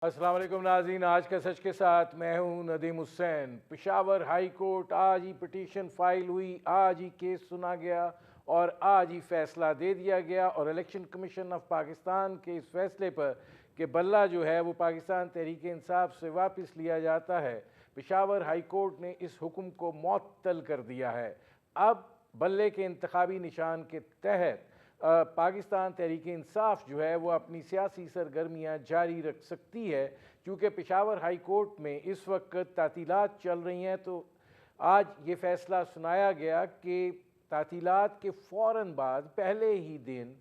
अस्सलाम वालेकुम नाज़रीन, आज का सच के साथ मैं हूं नदीम हुसैन। पेशावर हाई कोर्ट आज ही पिटीशन फाइल हुई, आज ही केस सुना गया और आज ही फैसला दे दिया गया। और इलेक्शन कमीशन ऑफ पाकिस्तान के इस फैसले पर कि बल्ला जो है वो पाकिस्तान तहरीक इंसाफ से वापस लिया जाता है, पेशावर हाई कोर्ट ने इस हुक्म को मुअत्तल कर दिया है। अब बल्ले के इंतखाबी निशान के तहत पाकिस्तान तहरीक इंसाफ जो है वो अपनी सियासी सरगर्मियाँ जारी रख सकती है, क्योंकि पेशावर हाई कोर्ट में इस वक्त तातीलात चल रही हैं। तो आज ये फैसला सुनाया गया कि तातीलात के फ़ौरन बाद पहले ही दिन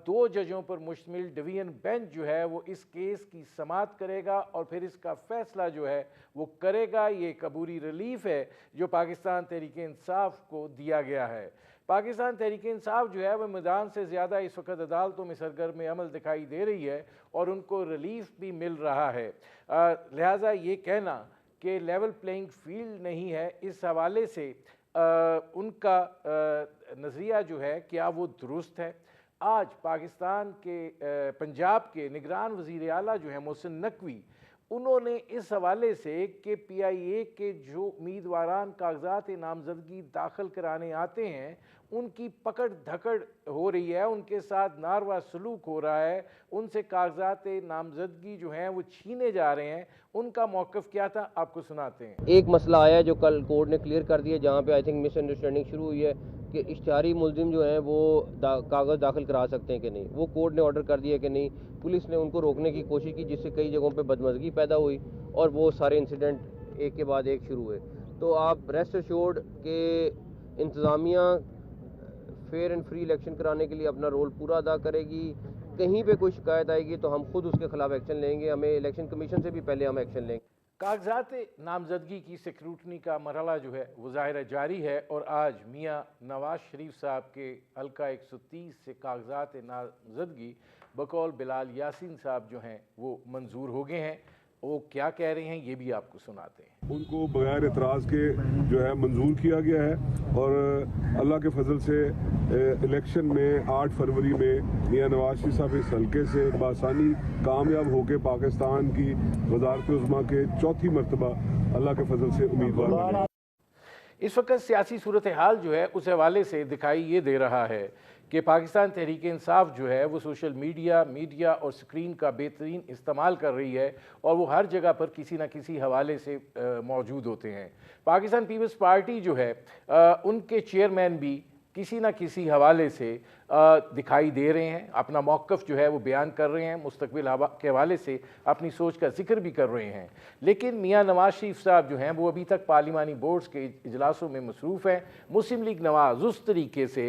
दो जजों पर मुश्तमिल डिवीज़न बेंच जो है वो इस केस की समाअत करेगा और फिर इसका फ़ैसला जो है वो करेगा। ये एक अबूरी रिलीफ है जो पाकिस्तान तहरीक इंसाफ को दिया गया है। पाकिस्तान तहरीक इंसाफ जो है वह मैदान से ज़्यादा इस वक्त अदालतों में सरगर्म अमल दिखाई दे रही है और उनको रिलीफ भी मिल रहा है। लिहाजा ये कहना कि लेवल प्लेइंग फील्ड नहीं है, इस हवाले से उनका नज़रिया जो है क्या वो दुरुस्त है। आज पाकिस्तान के पंजाब के निगरान वज़ीर आला जो है मोहसिन नकवी, उन्होंने इस हवाले से कि PIA के जो उम्मीदवारान कागजात नामजदगी दाखिल कराने आते हैं उनकी पकड़ धकड़ हो रही है, उनके साथ नारवा सलूक हो रहा है, उनसे कागजात नामजदगी जो हैं वो छीने जा रहे हैं, उनका मौक़िफ़ क्या था आपको सुनाते हैं। एक मसला आया है जो कल कोर्ट ने क्लियर कर दिया, जहाँ पे आई थिंक मिसअंडरस्टैंडिंग शुरू हुई है कि इश्तिहारी मुलजिम जो हैं वो कागज़ दाखिल करा सकते हैं कि नहीं। वो कोर्ट ने ऑर्डर कर दिया कि नहीं। पुलिस ने उनको रोकने की कोशिश की, जिससे कई जगहों पे बदमज़गी पैदा हुई और वो सारे इंसिडेंट एक के बाद एक शुरू हुए। तो आप रेस्ट एश्योर्ड के इंतज़ामिया फेयर एंड फ्री इलेक्शन कराने के लिए अपना रोल पूरा अदा करेगी। कहीं पे कोई शिकायत आएगी तो हम खुद उसके खिलाफ एक्शन लेंगे, हमें इलेक्शन कमीशन से भी पहले हम एक्शन लेंगे। कागजात नामजदगी की स्क्रूटनी का मरहला जो है वो ज़ाहिर जारी है और आज मियाँ नवाज शरीफ साहब के हल्का 130 से कागजात नामजदगी बकौल बिलाल यासीन साहब जो हैं वो मंजूर हो गए हैं। वो क्या कह रहे हैं ये भी आपको सुनाते हैं। उनको बगैर एतराज़ के जो है मंजूर किया गया है और अल्लाह के फजल से इलेक्शन में 8 फरवरी में मियां नवाज शरीफ साहब इस हल्के से बासानी कामयाब होकर पाकिस्तान की वज़ारत उज़्मा के चौथी मरतबा अल्लाह के फजल से उम्मीदवार बने। इस वक्त सियासी सूरत हाल जो है उस हवाले से दिखाई ये दे रहा है कि पाकिस्तान तहरीक इंसाफ जो है वो सोशल मीडिया और स्क्रीन का बेहतरीन इस्तेमाल कर रही है और वो हर जगह पर किसी न किसी हवाले से मौजूद होते हैं। पाकिस्तान पीपल्स पार्टी जो है उनके चेयरमैन भी किसी न किसी हवाले से दिखाई दे रहे हैं, अपना मौक़िफ़ जो है वो बयान कर रहे हैं, मुस्तकबिल के हवाले से अपनी सोच का जिक्र भी कर रहे हैं। लेकिन मियाँ नवाज शरीफ साहब जो हैं वो अभी तक पार्लिमानी बोर्ड्स के इजलासों में मसरूफ़ हैं। मुस्लिम लीग नवाज़ उस तरीके से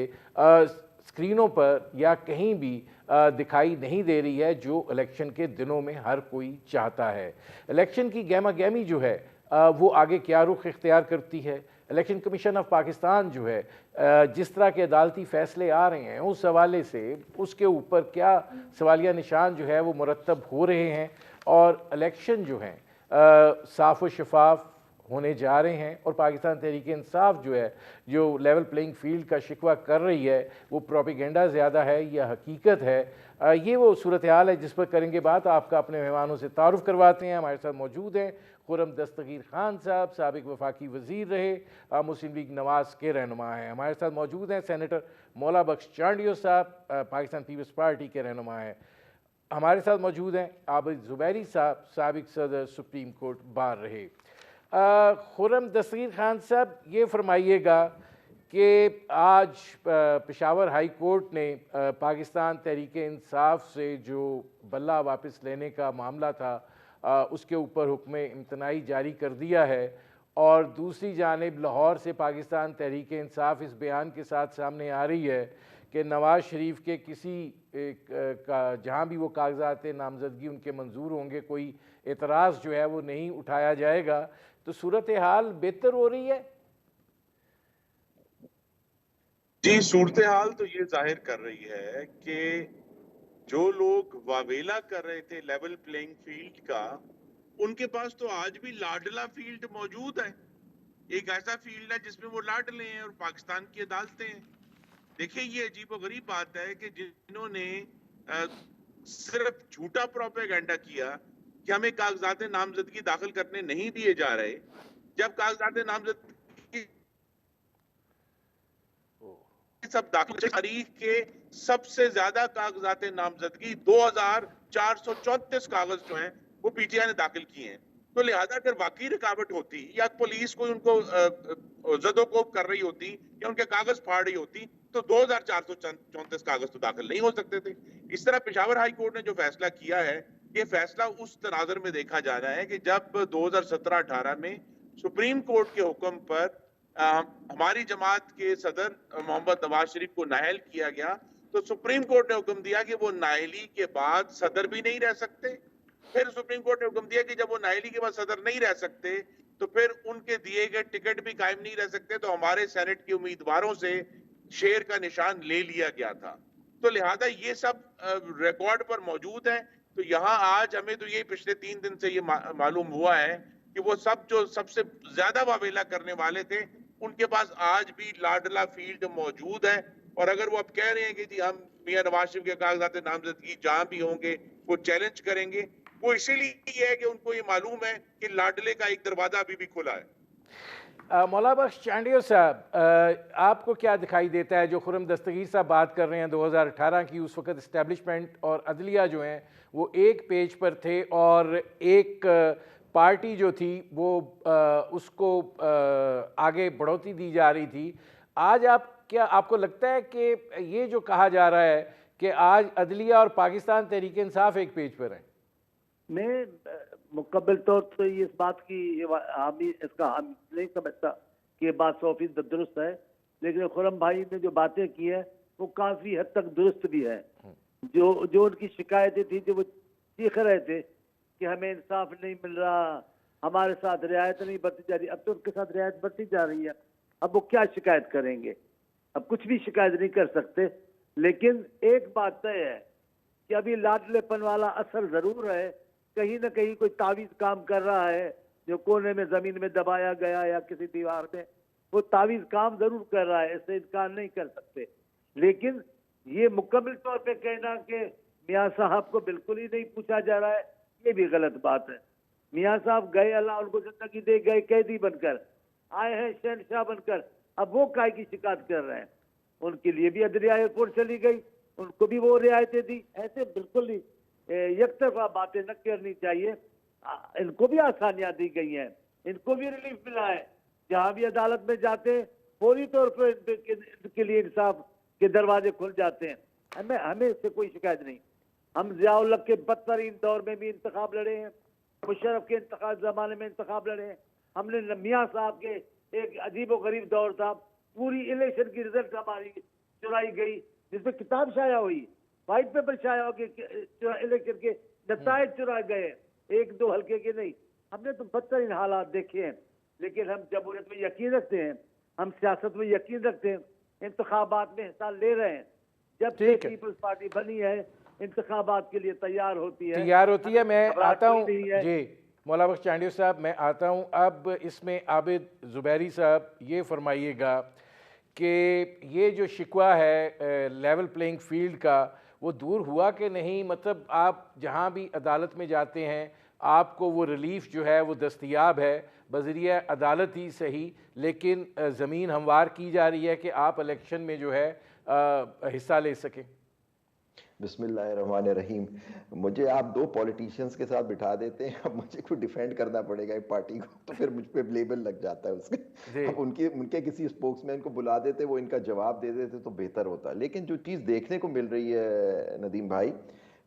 स्क्रीनों पर या कहीं भी दिखाई नहीं दे रही है जो इलेक्शन के दिनों में हर कोई चाहता है। इलेक्शन की गहमा गहमी जो है वो आगे क्या रुख इख्तियार करती है। इलेक्शन कमीशन ऑफ पाकिस्तान जो है जिस तरह के अदालती फ़ैसले आ रहे हैं उस हवाले से उसके ऊपर क्या सवालिया निशान जो है वो मुरतब हो रहे हैं और इलेक्शन जो हैं साफ़ व शफाफ होने जा रहे हैं। और पाकिस्तान तहरीक इंसाफ जो है जो लेवल प्लेइंग फील्ड का शिकवा कर रही है वो प्रोपेगेंडा ज़्यादा है या हकीकत है, ये वो सूरत हाल है जिस पर करेंगे बात। आपका अपने मेहमानों से तारुफ़ करवाते हैं। हमारे साथ मौजूद हैं खुर्रम दस्तगीर खान साहब, साबिक वफाकी वज़ीर रहे, मुस्लिम लीग नवाज़ के रहनुमा हैं। हमारे साथ मौजूद हैं सेनेटर मौला बख्श चांडियो साहब, पाकिस्तान पीपल्स पार्टी के रहनुमा हैं। हमारे साथ मौजूद हैं आबिद ज़ुबैरी साहब, साबिक सदर सुप्रीम कोर्ट बार रहे। खुर्रम दस्तगीर खान साहब, ये फरमाइएगा कि आज पेशावर हाई कोर्ट ने पाकिस्तान तहरीक इंसाफ से जो बल्ला वापस लेने का मामला था उसके ऊपर हुक्म इम्तनाई जारी कर दिया है और दूसरी जानिब लाहौर से पाकिस्तान तहरीक इंसाफ इस बयान के साथ सामने आ रही है कि नवाज़ शरीफ के किसी का जहाँ भी वो कागजात नामजदगी उनके मंजूर होंगे कोई एतराज़ जो है वो नहीं उठाया जाएगा। तो सूरत हाल बेहतर हो रही है। जी, सूरत हाल तो ये जाहिर कर रही है कि जो लोग वावेला कर रहे थे लेवल प्लेइंग फील्ड का, उनके पास तो आज भी लाडला फील्ड मौजूद है। एक ऐसा फील्ड है जिसमें वो लाडले हैं और पाकिस्तान की अदालतें हैं। देखिए, ये अजीबोगरीब बात है कि जिन्होंने सिर्फ झूठा प्रोपेगेंडा किया कि हमें कागजात नामजदगी दाखिल करने नहीं दिए जा रहे, जब कागजात नामजदगी सब दाखिल तारीख के सबसे ज्यादा कागजात नामजदगी 2434 कागज जो हैं वो पीटीआई ने दाखिल किए हैं। तो लिहाजा अगर वाकई रुकावट होती या पुलिस कोई उनको जदोकोब कर रही होती या उनके कागज फाड़ रही होती तो 2434 कागज तो दाखिल नहीं हो सकते थे। इस तरह पेशावर हाई कोर्ट ने जो फैसला किया है, ये फैसला उस तनाजर में देखा जा रहा है कि जब 2017-18 में सुप्रीम कोर्ट के हुक्म पर हमारी जमात के सदर मोहम्मद नवाज शरीफ को नाअहल किया गया, तो सुप्रीम कोर्ट ने हुक्म दिया कि वो नाअहली के बाद सदर भी नहीं रह सकते। फिर सुप्रीम कोर्ट ने हुक्म दिया कि जब वो नाअहली के बाद सदर नहीं रह सकते तो फिर उनके दिए गए टिकट भी कायम नहीं रह सकते। तो हमारे सेनेट के उम्मीदवारों से शेर का निशान ले लिया गया था। तो लिहाजा ये सब रिकॉर्ड पर मौजूद है। तो यहाँ आज हमें तो ये पिछले 3 दिन से ये मालूम हुआ है कि वो सब जो सबसे ज्यादा वावेला करने वाले थे उनके पास आज भी लाडला फील्ड मौजूद है। और अगर वो अब कह रहे हैं कि जी हम मियां नवाज शरीफ के कागजात नामजदगी जहां भी होंगे वो चैलेंज करेंगे, वो इसीलिए है कि उनको ये मालूम है कि लाडले का एक दरवाजा अभी भी खुला है। मौला बख्श चांडियो साहब, आपको क्या दिखाई देता है जो खुर्रम दस्तगीर साहब बात कर रहे हैं 2018 की, उस वक्त इस्टेब्लिशमेंट और अदलिया जो हैं वो एक पेज पर थे और एक पार्टी जो थी वो उसको आगे बढ़ोतरी दी जा रही थी। आज आपको लगता है कि ये जो कहा जा रहा है कि आज अदलिया और पाकिस्तान तहरीक इंसाफ एक पेज पर है? मैं मुकम्मल तौर पर इस बात की इसका हम नहीं समझता कि ये बात 100% दुरुस्त है, लेकिन खुर्रम भाई ने जो बातें की है वो काफ़ी हद तक दुरुस्त भी है। जो उनकी शिकायतें थी, जो वो चीख रहे थे कि हमें इंसाफ नहीं मिल रहा, हमारे साथ रियायत नहीं बरती जा रही, अब तो उनके साथ रियायत बरती जा रही है। अब वो क्या शिकायत करेंगे? अब कुछ भी शिकायत नहीं कर सकते। लेकिन एक बात तय है कि अभी लाडलेपन वाला असर जरूर है, कहीं ना कहीं कोई तावीज काम कर रहा है जो कोने में जमीन में दबाया गया या किसी दीवार में, वो तावीज काम जरूर कर रहा है, इससे इनकार नहीं कर सकते। लेकिन ये मुकम्मल तौर पे कहना कि मियाँ साहब को बिल्कुल ही नहीं पूछा जा रहा है, ये भी गलत बात है। मियाँ साहब गए, अल्लाह उनको जिंदगी दे, गए कैदी बनकर, आए हैं शहनशाह बनकर, अब वो काय की शिकायत कर रहे हैं। उनके लिए भी अदलिया एयरपोर्ट चली गई, उनको भी वो रियायतें दी। ऐसे बिल्कुल ही एक तरफा बातें न करनी चाहिए। इनको भी आसानियां दी गई हैं, इनको भी रिलीफ मिला है। जहां भी अदालत में जाते हैं फौरी तौर पर इनके लिए इंसाफ के दरवाजे खुल जाते हैं। हमें इससे कोई शिकायत नहीं। हम ज़ियाउल हक के बदतरीन दौर में भी इंतखाब लड़े हैं, मुशर्रफ के इंतखाब जमाने में इंतखाब लड़े हैं, हमने मियाँ साहब के एक अजीब व गरीब दौर था, पूरी इलेक्शन की रिजल्ट हमारी चुराई गई, जिसमें किताब शाया हुई, व्हाइट पेपर शाया हो कि इलेक्शन के नतायज चुराए गए, 1-2 हल्के के नहीं। हमने तो बदतरीन हालात देखे हैं, लेकिन हम जमहूरियत में यकीन रखते हैं, हम सियासत में यकीन रखते हैं, इंतखाबात में हिस्सा ले रहे हैं। जब से पीपल्स पार्टी बनी है इंतखाबात के लिए तैयार होती है। मैं आता हूँ जी मौला बख्श चांडियो साहब, मैं आता हूँ अब इसमें आबिद ज़ुबैरी साहब, ये फरमाइएगा कि ये जो शिकवा है लेवल प्लेइंग फील्ड का वो दूर हुआ कि नहीं? मतलब आप जहाँ भी अदालत में जाते हैं आपको वो रिलीफ जो है वो दस्तयाब है बज़रिया अदालत ही सही, लेकिन ज़मीन हमवार की जा रही है कि आप इलेक्शन में जो है हिस्सा ले सकें। बिस्मिल्लाहिर्रहमानिर्रहीम। मुझे आप 2 पॉलिटिशियंस के साथ बिठा देते हैं, अब मुझे को डिफेंड करना पड़ेगा एक पार्टी को, तो फिर मुझ पे लेबल लग जाता है उसके। अब उनके किसी स्पोक्समैन को बुला देते, वो इनका जवाब दे देते तो बेहतर होता। लेकिन जो चीज़ देखने को मिल रही है नदीम भाई,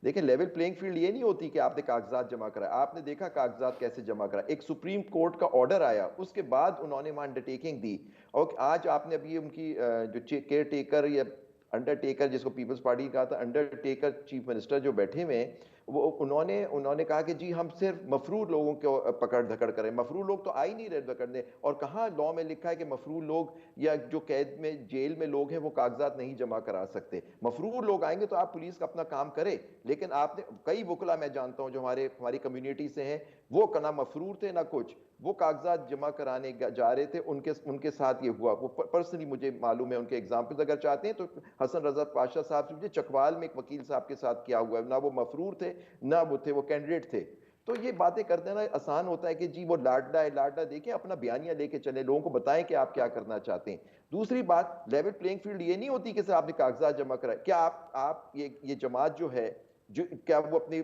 देखिए लेवल प्लेइंग फील्ड ये नहीं होती कि आपने कागजात जमा करा। आपने देखा कागजात कैसे जमा करा, एक सुप्रीम कोर्ट का ऑर्डर आया, उसके बाद उन्होंने अंडरटेकिंग दी। और आज आपने अभी उनकी जो केयर टेकर या अंडरटेकर, जिसको पीपल्स पार्टी कहा था, अंडरटेकर चीफ मिनिस्टर जो बैठे हुए हैं, वो उन्होंने कहा कि जी हम सिर्फ मफरूर लोगों को पकड़ धकड़ करें। मफरूर लोग तो आ ही नहीं रहे पकड़ने, और कहाँ लॉ में लिखा है कि मफरूर लोग या जो कैद में जेल में लोग हैं वो कागजात नहीं जमा करा सकते। मफरूर लोग आएंगे तो आप पुलिस का अपना काम करे, लेकिन आपने कई वकला मैं जानता हूं जो हमारी कम्युनिटी से हैं, वो ना मफरूर थे ना कुछ, वो कागजात जमा कराने जा रहे थे, उनके साथ ये हुआ। वो पर्सनली मुझे मालूम है, उनके एग्जाम्पल्स अगर चाहते हैं तो हसन रजा पाशा साहब से, मुझे चकवाल में एक वकील साहब के साथ किया हुआ है, ना वो मफरूर थे ना वो थे, वो कैंडिडेट थे। तो ये बातें कर देना आसान होता है कि जी वो लाडला है, लाडला देखें, अपना बयानिया लेके चले, लोगों को बताएं कि आप क्या करना चाहते हैं। दूसरी बात, लेवल प्लेइंग फील्ड ये नहीं होती कि सर आपने कागजात जमा कराए, क्या आप ये जमात जो है, जो क्या वो अपनी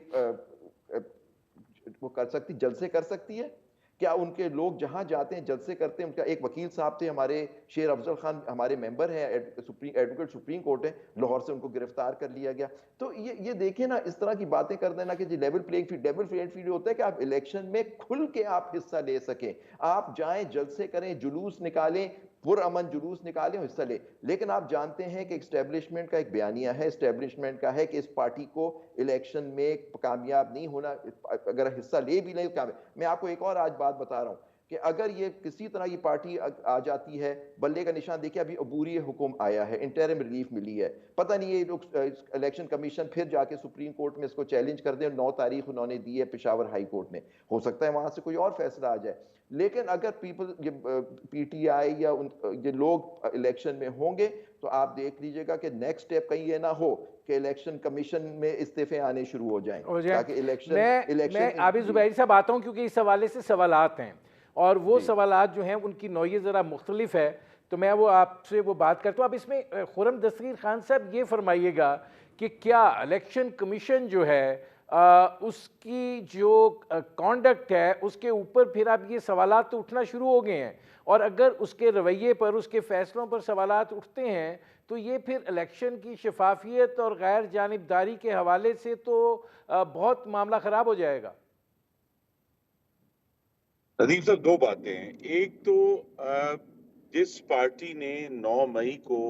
वो कर सकती, जलसे कर सकती है? क्या उनके लोग जहां जाते हैं जलसे करते हैं? उनका एक वकील साहब थे हमारे, शेर अफजल खान, हमारे मेंबर हैं, एडवोकेट सुप्रीम कोर्ट है, लाहौर से उनको गिरफ्तार कर लिया गया। तो ये देखें ना, इस तरह की बातें कर देना कि जी level playing field, level playing field होता है कि आप इलेक्शन में खुल के आप हिस्सा ले सकें, आप जाएं, जलसे करें, जुलूस निकालें, पुरअमन जुलूस निकालें, हिस्सा ले। लेकिन आप जानते हैं कि एस्टेब्लिशमेंट का एक बयानिया है, एस्टेब्लिशमेंट का है कि इस पार्टी को इलेक्शन में कामयाब नहीं होना, अगर हिस्सा ले भी नहीं कामयाब। मैं आपको एक और आज बात बता रहा हूं कि अगर ये किसी तरह ये पार्टी आ जाती है, बल्ले का निशान देखिए, अभी अबूरी हुक्म आया है, इंटरिम रिलीफ मिली है, पता नहीं ये लोग इलेक्शन कमीशन फिर जाके सुप्रीम कोर्ट में इसको चैलेंज कर दें। 9 तारीख उन्होंने दी है पेशावर हाई कोर्ट ने, हो सकता है वहां से कोई और फैसला आ जाए। लेकिन अगर पीपल ये पीटीआई या ये लोग इलेक्शन में होंगे तो आप देख लीजिएगा कि नेक्स्ट स्टेप कहीं ये ना हो कि इलेक्शन कमीशन में इस्तीफे आने शुरू हो जाएं, ताकि मैं आबिद ज़ुबैरी साहब आता हूं, क्योंकि इस हवाले से सवालात हैं और वो सवालात जो हैं उनकी नौयत ज़रा मुख्तलिफ है, तो मैं वो आपसे वो बात करता हूँ। अब इसमें खुर्रम दस्तगीर खान साहब ये फरमाइएगा कि क्या इलेक्शन कमीशन जो है उसकी जो कॉन्डक्ट है उसके ऊपर फिर अब ये सवालात तो उठना शुरू हो गए हैं, और अगर उसके रवैये पर, उसके फैसलों पर सवालात उठते हैं तो ये फिर इलेक्शन की शफाफियत और गैर जानिबदारी के हवाले से तो बहुत मामला ख़राब हो जाएगा। नदीम साहब, दो बातें हैं। एक तो जिस पार्टी ने 9 मई को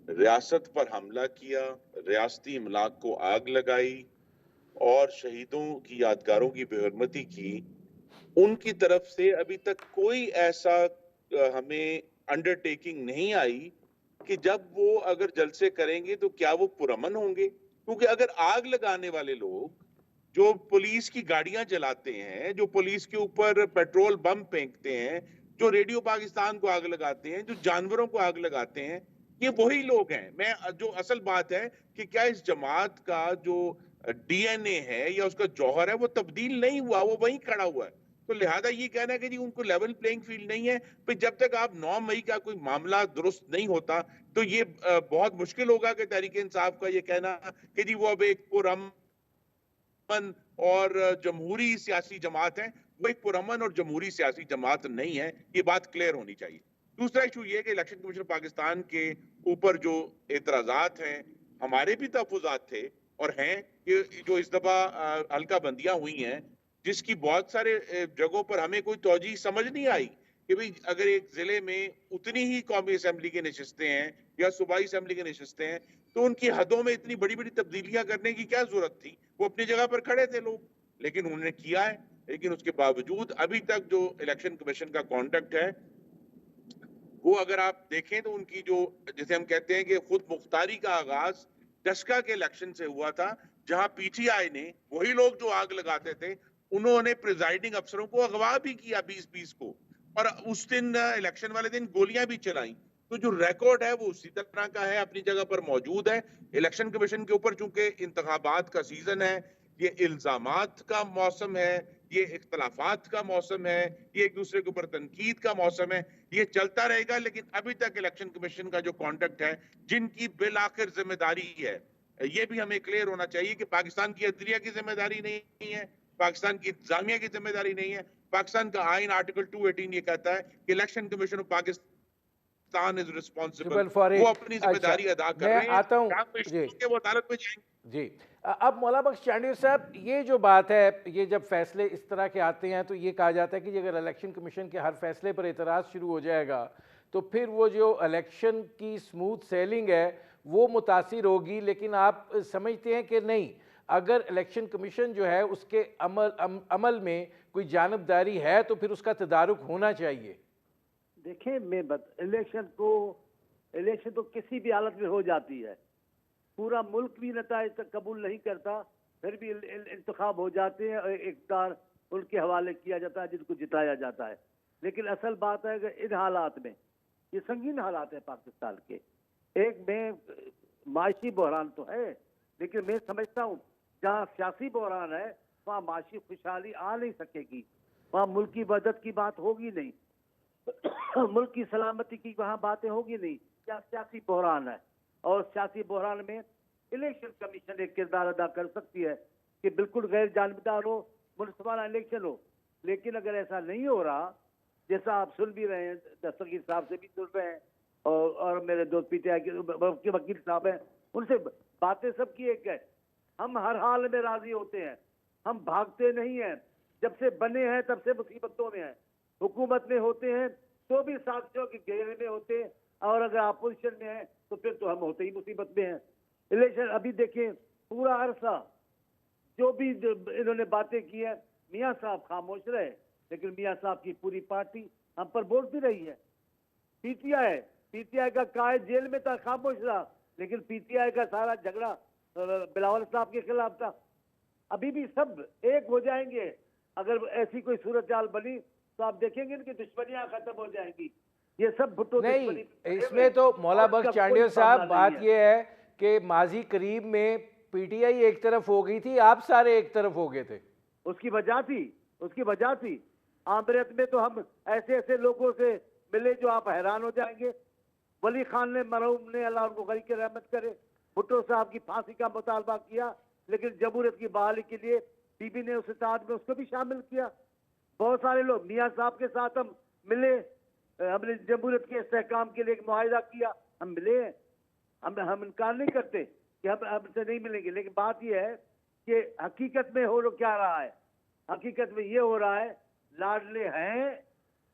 रियासत पर हमला किया, रियासती इमलाक को आग लगाई और शहीदों की यादगारों की बेहरमती की, उनकी तरफ से अभी तक कोई ऐसा हमें अंडरटेकिंग नहीं आई कि जब वो अगर जलसे करेंगे तो क्या वो पुरअमन होंगे। क्योंकि अगर आग लगाने वाले लोग जो पुलिस की गाड़ियां जलाते हैं, जो पुलिस के ऊपर पेट्रोल बम फेंकते हैं, जो रेडियो पाकिस्तान को आग लगाते हैं, जो जानवरों को आग लगाते हैं, ये वही लोग हैं। मैं जो असल बात है कि क्या इस जमात का जो डीएनए है या उसका जौहर है वो तब्दील नहीं हुआ, वो वहीं खड़ा हुआ है। तो लिहाजा ये कहना है कि जी उनको लेवल प्लेइंग फील्ड नहीं है, फिर जब तक आप 9 मई का कोई मामला दुरुस्त नहीं होता तो ये बहुत मुश्किल होगा कि तहरीक इंसाफ का ये कहना कि जी वो अब एक पुरअमन और जमहूरी सियासी जमात है। वो एक पुरअमन और जमहूरी सियासी जमात नहीं है, ये बात क्लियर होनी चाहिए। दूसरा इशू ये कि इलेक्शन कमीशन पाकिस्तान के ऊपर जो एतराजात हैं, हमारे भी तहफुजात थे और हैं कि जो इस दफा हल्का बंदियां हुई हैं, जिसकी बहुत सारे जगहों पर हमें कोई तौजीह समझ नहीं आई कि भाई अगर एक जिले में उतनी ही कौमी असेंबली की नशिस्तें हैं या सूबाई असेंबली की नशिस्तें हैं तो उनकी हदों में इतनी बड़ी बड़ी तब्दीलियां करने की क्या जरूरत थी। वो अपनी जगह पर खड़े थे लोग, लेकिन उन्होंने किया है। लेकिन उसके बावजूद अभी तक जो इलेक्शन कमीशन का कॉन्डक्ट है वो अगर आप देखें तो उनकी जो, जैसे हम कहते हैं कि खुद मुख्तारी का आगाज डस्का के इलेक्शन से हुआ था, जहां पीटीआई ने, वही लोग जो आग लगाते थे, उन्होंने प्रिजाइडिंग अफसरों को अगवा भी किया 20-20 को, और उस दिन इलेक्शन वाले दिन गोलियां भी चलाई। तो जो रिकॉर्ड है वो उसी तरह का है, अपनी जगह पर मौजूद है। इलेक्शन कमीशन के ऊपर चूंकि इंतखाबात का सीजन है, ये इल्जामात का मौसम है, ये इख्तलाफात का मौसम है, ये एक दूसरे के ऊपर तनकीद का मौसम है, ये चलता रहेगा। लेकिन अभी तक इलेक्शन कमीशन का जो कॉन्डक्ट है, जिनकी बिल आखिर जिम्मेदारी है, ये भी हमें क्लियर होना चाहिए कि पाकिस्तान की अदलिया की जिम्मेदारी नहीं है, पाकिस्तान की इंतजामिया की जिम्मेदारी नहीं है। पाकिस्तान का आइन आर्टिकल 218 ये कहता है कि election commission of Pakistan is responsible, वो अपनी जिम्मेदारी अदा कर रहे हैं। आता हूं वो अदालत में जाएंगे। जी, अब मौला बख्श चांडिल साहब, ये जो बात है, ये जब फैसले इस तरह के आते हैं तो ये कहा जाता है कि अगर इलेक्शन कमीशन के हर फैसले पर एतराज़ शुरू हो जाएगा तो फिर वो जो इलेक्शन की स्मूथ सेलिंग है वो मुतासिर होगी। लेकिन आप समझते हैं कि नहीं, अगर इलेक्शन कमीशन जो है उसके अमल में कोई जानबदारी है तो फिर उसका तदारुक होना चाहिए? देखें, इलेक्शन तो किसी भी हालत में हो जाती है, पूरा मुल्क भी नताइज तक कबूल नहीं करता, फिर भी इंतखाब हो जाते हैं और इख्तियार उनके हवाले किया जाता है जिनको जिताया जाता है। लेकिन असल बात है कि इन हालात में, ये संगीन हालात है पाकिस्तान के, एक में माशी बहरान तो है, लेकिन मैं समझता हूँ जहाँ सियासी बहरान है वहाँ माशी खुशहाली आ नहीं सकेगी, वहाँ मुल्क की मदद की बात होगी नहीं, मुल्क की सलामती की वहाँ बातें होगी नहीं। क्या सियासी बहरान है, और सियासी बहरान में इलेक्शन कमीशन एक किरदार अदा कर सकती है कि बिल्कुल गैर जानबदार हो, मुनसिपाना इलेक्शन हो। लेकिन अगर ऐसा नहीं हो रहा, जैसा आप सुन भी रहे हैं, दस्तगीर साहब से भी सुन रहे हैं, और मेरे दोस्त पीटीआई के वकील साहब हैं, उनसे बातें सबकी एक है, हम हर हाल में राजी होते हैं, हम भागते नहीं हैं। जब से बने हैं तब से मुसीबतों में हैं, हुकूमत में होते हैं तो भी साथियों के घेरे में होते हैं, और अगर अपोजिशन में हैं तो फिर तो हम होते ही मुसीबत में हैं। इलेक्शन अभी देखें, पूरा अरसा जो भी इन्होंने बातें की है, मियाँ साहब खामोश रहे, लेकिन मियाँ साहब की पूरी पार्टी हम पर बोल भी रही है। पीटीआई का कायद जेल में था, खामोश रहा, लेकिन पीटीआई का सारा झगड़ा बिलावल साहब के खिलाफ था। अभी भी सब एक हो जाएंगे। अगर ऐसी कोई सूरत हाल बनी तो आप देखेंगे इनकी दुश्मनियां खत्म हो जाएंगी। ये सब भुट्टो नहीं, इसमें तो मौला बख्श चांडियो साहब बात ये है कि माजी करीब में पीटीआई एक तरफ हो गई थी, आप सारे एक तरफ हो गए थे। उसकी वजह थी आमरीत में तो हम ऐसे ऐसे लोगों से मिले जो आप हैरान हो जाएंगे। वली खान ने, मरहूम ने, अल्लाह उनको गरीब की रहमत करे, भुट्टो साहब की फांसी का मुतालबा किया, लेकिन जमहूरियत की बहाली के लिए बीबी ने उस इत्तेहाद में उसको भी शामिल किया। बहुत सारे लोग, मियाँ साहब के साथ हम मिले, हमने जमहूरियत के इस्तेहकाम के लिए एक मुआहिदा किया, हम मिले हैं, हम इनकार नहीं करते कि हम हमसे नहीं मिलेंगे। लेकिन बात यह है कि हकीकत में हो क्या रहा है, हकीकत में ये हो रहा है, लाडले हैं,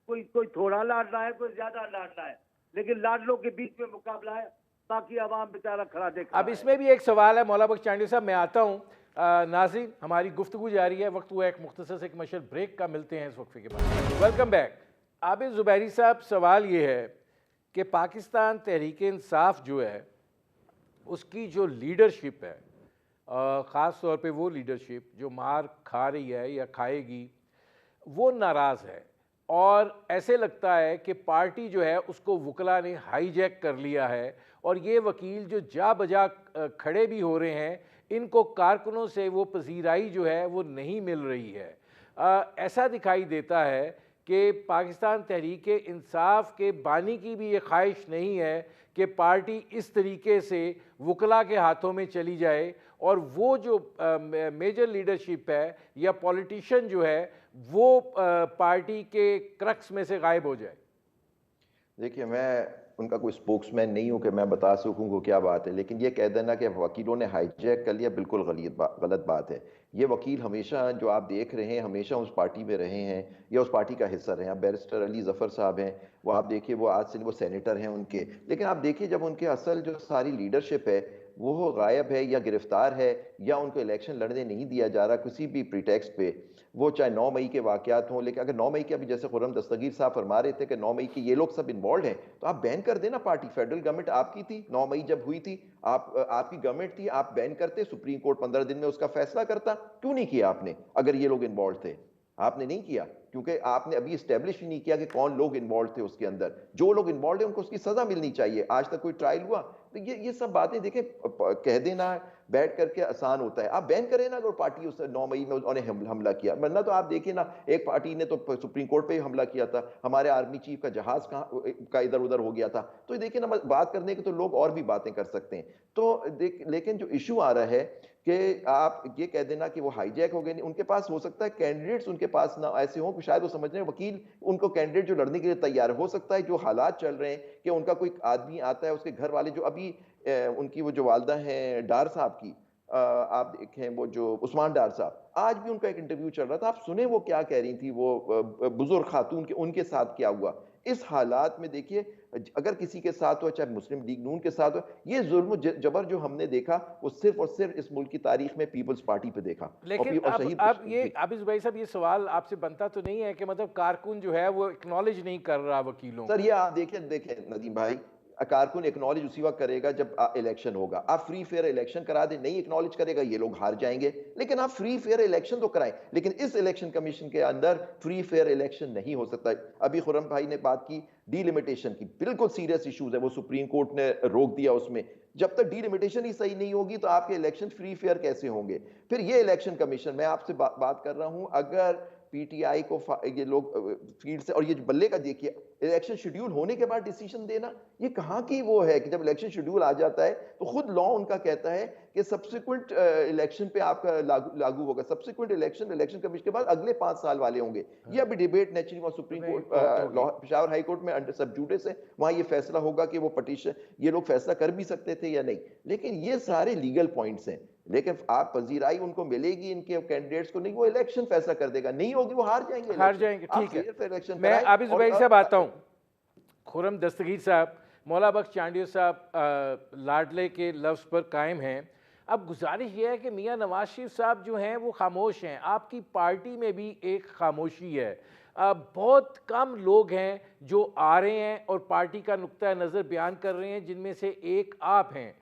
कोई थोड़ा लाडला है, कोई ज्यादा लाडला है, लेकिन लाडलों के बीच में मुकाबला है, बाकी आवाम बेचारा खड़ा देख। अब इसमें भी एक सवाल है मौला बख्श चांडियो साहब, मैं आता हूँ। नाज़रीन, हमारी गुफ्तगू जारी है, वक्त हुआ एक मुख्तसर से एक मशहूर ब्रेक का, मिलते हैं इस वक्फे के बाद। Welcome back. आबिद ज़ुबैरी साहब, सवाल ये है कि पाकिस्तान तहरीक इंसाफ जो है उसकी जो लीडरशिप है, ख़ास तौर पे वो लीडरशिप जो मार खा रही है या खाएगी, वो नाराज़ है, और ऐसे लगता है कि पार्टी जो है उसको वकला ने हाईजैक कर लिया है, और ये वकील जो जा बजा खड़े भी हो रहे हैं, इनको कारकुनों से वो पजीराई जो है वो नहीं मिल रही है। ऐसा दिखाई देता है कि पाकिस्तान तहरीक इंसाफ के बानी की भी ये ख्वाहिश नहीं है कि पार्टी इस तरीके से वकला के हाथों में चली जाए, और वो जो मेजर लीडरशिप है या पॉलिटिशियन जो है वो पार्टी के क्रक्स में से गायब हो जाए। देखिए, मैं उनका कोई स्पोक्समैन नहीं हूं कि मैं बता सकूं को क्या बात है, लेकिन ये कह देना कि वकीलों ने हाईजैक कर लिया, बिल्कुल गलत बात है। ये वकील हमेशा, जो आप देख रहे हैं, हमेशा उस पार्टी में रहे हैं या उस पार्टी का हिस्सा रहे हैं। बैरिस्टर अली जफ़र साहब हैं, वो आप देखिए, वो आज से वो सेनेटर हैं उनके, लेकिन आप देखिए जब उनके असल जो सारी लीडरशिप है वो गायब है या गिरफ्तार है या उनको इलेक्शन लड़ने नहीं दिया जा रहा किसी भी प्रीटेक्स्ट पे, वो चाहे 9 मई के वाकयात हों। लेकिन अगर 9 मई के, अभी जैसे खुर्रम दस्तगीर साहब फरमा रहे थे कि 9 मई के ये लोग सब इन्वॉल्व हैं, तो आप बैन कर देना पार्टी। फेडरल गवर्नमेंट आपकी थी, 9 मई जब हुई थी, आपकी गवर्नमेंट थी, आप बैन करते, सुप्रीम कोर्ट 15 दिन में उसका फैसला करता। क्यों नहीं किया आपने? अगर ये लोग इन्वॉल्व थे, आपने नहीं किया क्योंकि आपने अभी इस्टेब्लिश ही नहीं किया कि कौन लोग इन्वॉल्व थे उसके अंदर। जो लोग इन्वॉल्व है उनको उसकी सजा मिलनी चाहिए। आज तक कोई ट्रायल हुआ? तो ये सब बातें देखें, कह देना बैठ करके आसान होता है। आप बैन करें ना, अगर पार्टी उस 9 मई में उन्होंने हमला किया, वरना तो आप देखिए ना, एक पार्टी ने तो सुप्रीम कोर्ट पे ही हमला किया था, हमारे आर्मी चीफ का जहाज का इधर उधर हो गया था। तो देखिए ना, बात करने के तो लोग और भी बातें कर सकते हैं। तो लेकिन जो इशू आ रहा है कि आप ये कह देना कि वो हाईजैक हो गए, नहीं, उनके पास हो सकता है कैंडिडेट्स उनके पास ना ऐसे हों कि शायद वो समझ रहे हैं वकील उनको कैंडिडेट जो लड़ने के लिए तैयार हो सकता है। जो हालात चल रहे हैं कि उनका कोई आदमी आता है, उसके घर वाले जो अभी उनकी वो जो वालदा हैं डार साहब की, आप देखें वो जो उस्मान डार साहब, आज भी उनका एक इंटरव्यू चल रहा था, आप सुने वो क्या कह रही थी, वो बुजुर्ग खातून के उनके साथ क्या हुआ। इस हालात में देखिए, अगर किसी के साथ हो, चाहे मुस्लिम लीग नून के साथ हो, ये जुल्म जबर जो हमने देखा वो सिर्फ और सिर्फ इस मुल्क की तारीख में पीपल्स पार्टी पे देखा। लेकिन अब ये आबिद भाई साहब, ये सवाल आपसे बनता तो नहीं है कि मतलब कारकुन जो है वो एक्नॉलेज नहीं कर रहा वकीलों? सर ये आप देखें नदीम भाई, कारकुन एक्नॉलेज उसी वक्त करेगा जब इलेक्शन होगा। आप फ्री फेयर इलेक्शन करा दें, नहीं एक्नॉलेज करेगा, ये लोग हार जाएंगे। लेकिन आप फ्री फेयर इलेक्शन तो कराएं, लेकिन इस इलेक्शन कमीशन के अंदर फ्री फेयर इलेक्शन नहीं हो सकता। अभी खुर्रम भाई ने बात की डीलिमिटेशन की, बिल्कुल सीरियस इश्यूज है, वो सुप्रीम कोर्ट ने रोक दिया उसमें। जब तक डिलिमिटेशन ही सही नहीं होगी तो आपके इलेक्शन फ्री फेयर कैसे होंगे? फिर ये इलेक्शन कमीशन, मैं आपसे बात कर रहा हूं, अगर पीटीआई को ये लोग फील्ड से, और ये बल्ले का देखिए, इलेक्शन शेड्यूल होने के बाद डिसीजन देना, ये कहां की वो है कि जब इलेक्शन शेड्यूल आ जाता है तो खुद लॉ उनका कहता है कि सब्सिक्वेंट इलेक्शन पे आपका लागू होगा। सब्सिक्वेंट इलेक्शन कमीशन के बाद अगले 5 साल वाले होंगे। ये अभी डिबेट नेचुरली वहां supreme court, Peshawar high court में अंडर सब जुडिस है, वहां ये फैसला होगा कि वो पटिशन, ये लोग फैसला कर भी सकते थे या नहीं। लेकिन ये सारे लीगल पॉइंट्स हैं, लेकिन आप पजीराई उनको मिलेगी इनके कैंडिडेट्स को नहीं, वो इलेक्शन फैसला कर देगा, नहीं होगी वो हार जाएंगे। ठीक है, मैं आबिद जुबैर साहब आता हूँ। खुर्रम दस्तगीर साहब, मौला बख्श चांडियो साहब लाडले के लफ्ज़ पर कायम हैं। अब गुजारिश ये है कि मियाँ नवाज शरीफ साहब जो हैं वो खामोश हैं, आपकी पार्टी में भी एक खामोशी है। बहुत कम लोग हैं जो आ रहे हैं और पार्टी का नुक्ता नज़र बयान कर रहे हैं, जिनमें से एक आप हैं।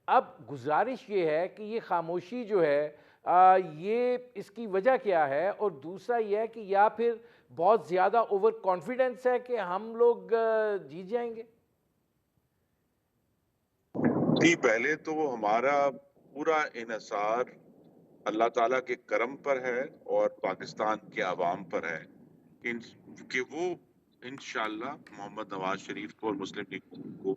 अब गुजारिश ये है कि ये खामोशी जो है ये इसकी वजह क्या है, और दूसरा ये है कि या फिर बहुत ज़्यादा ओवर कॉन्फिडेंस है कि हम लोग जीत जाएंगे? जी, पहले तो हमारा पूरा इन्हिसार अल्लाह ताला के करम पर है और पाकिस्तान के अवाम पर है कि वो इंशाअल्लाह मोहम्मद नवाज शरीफ को और मुस्लिम लीग को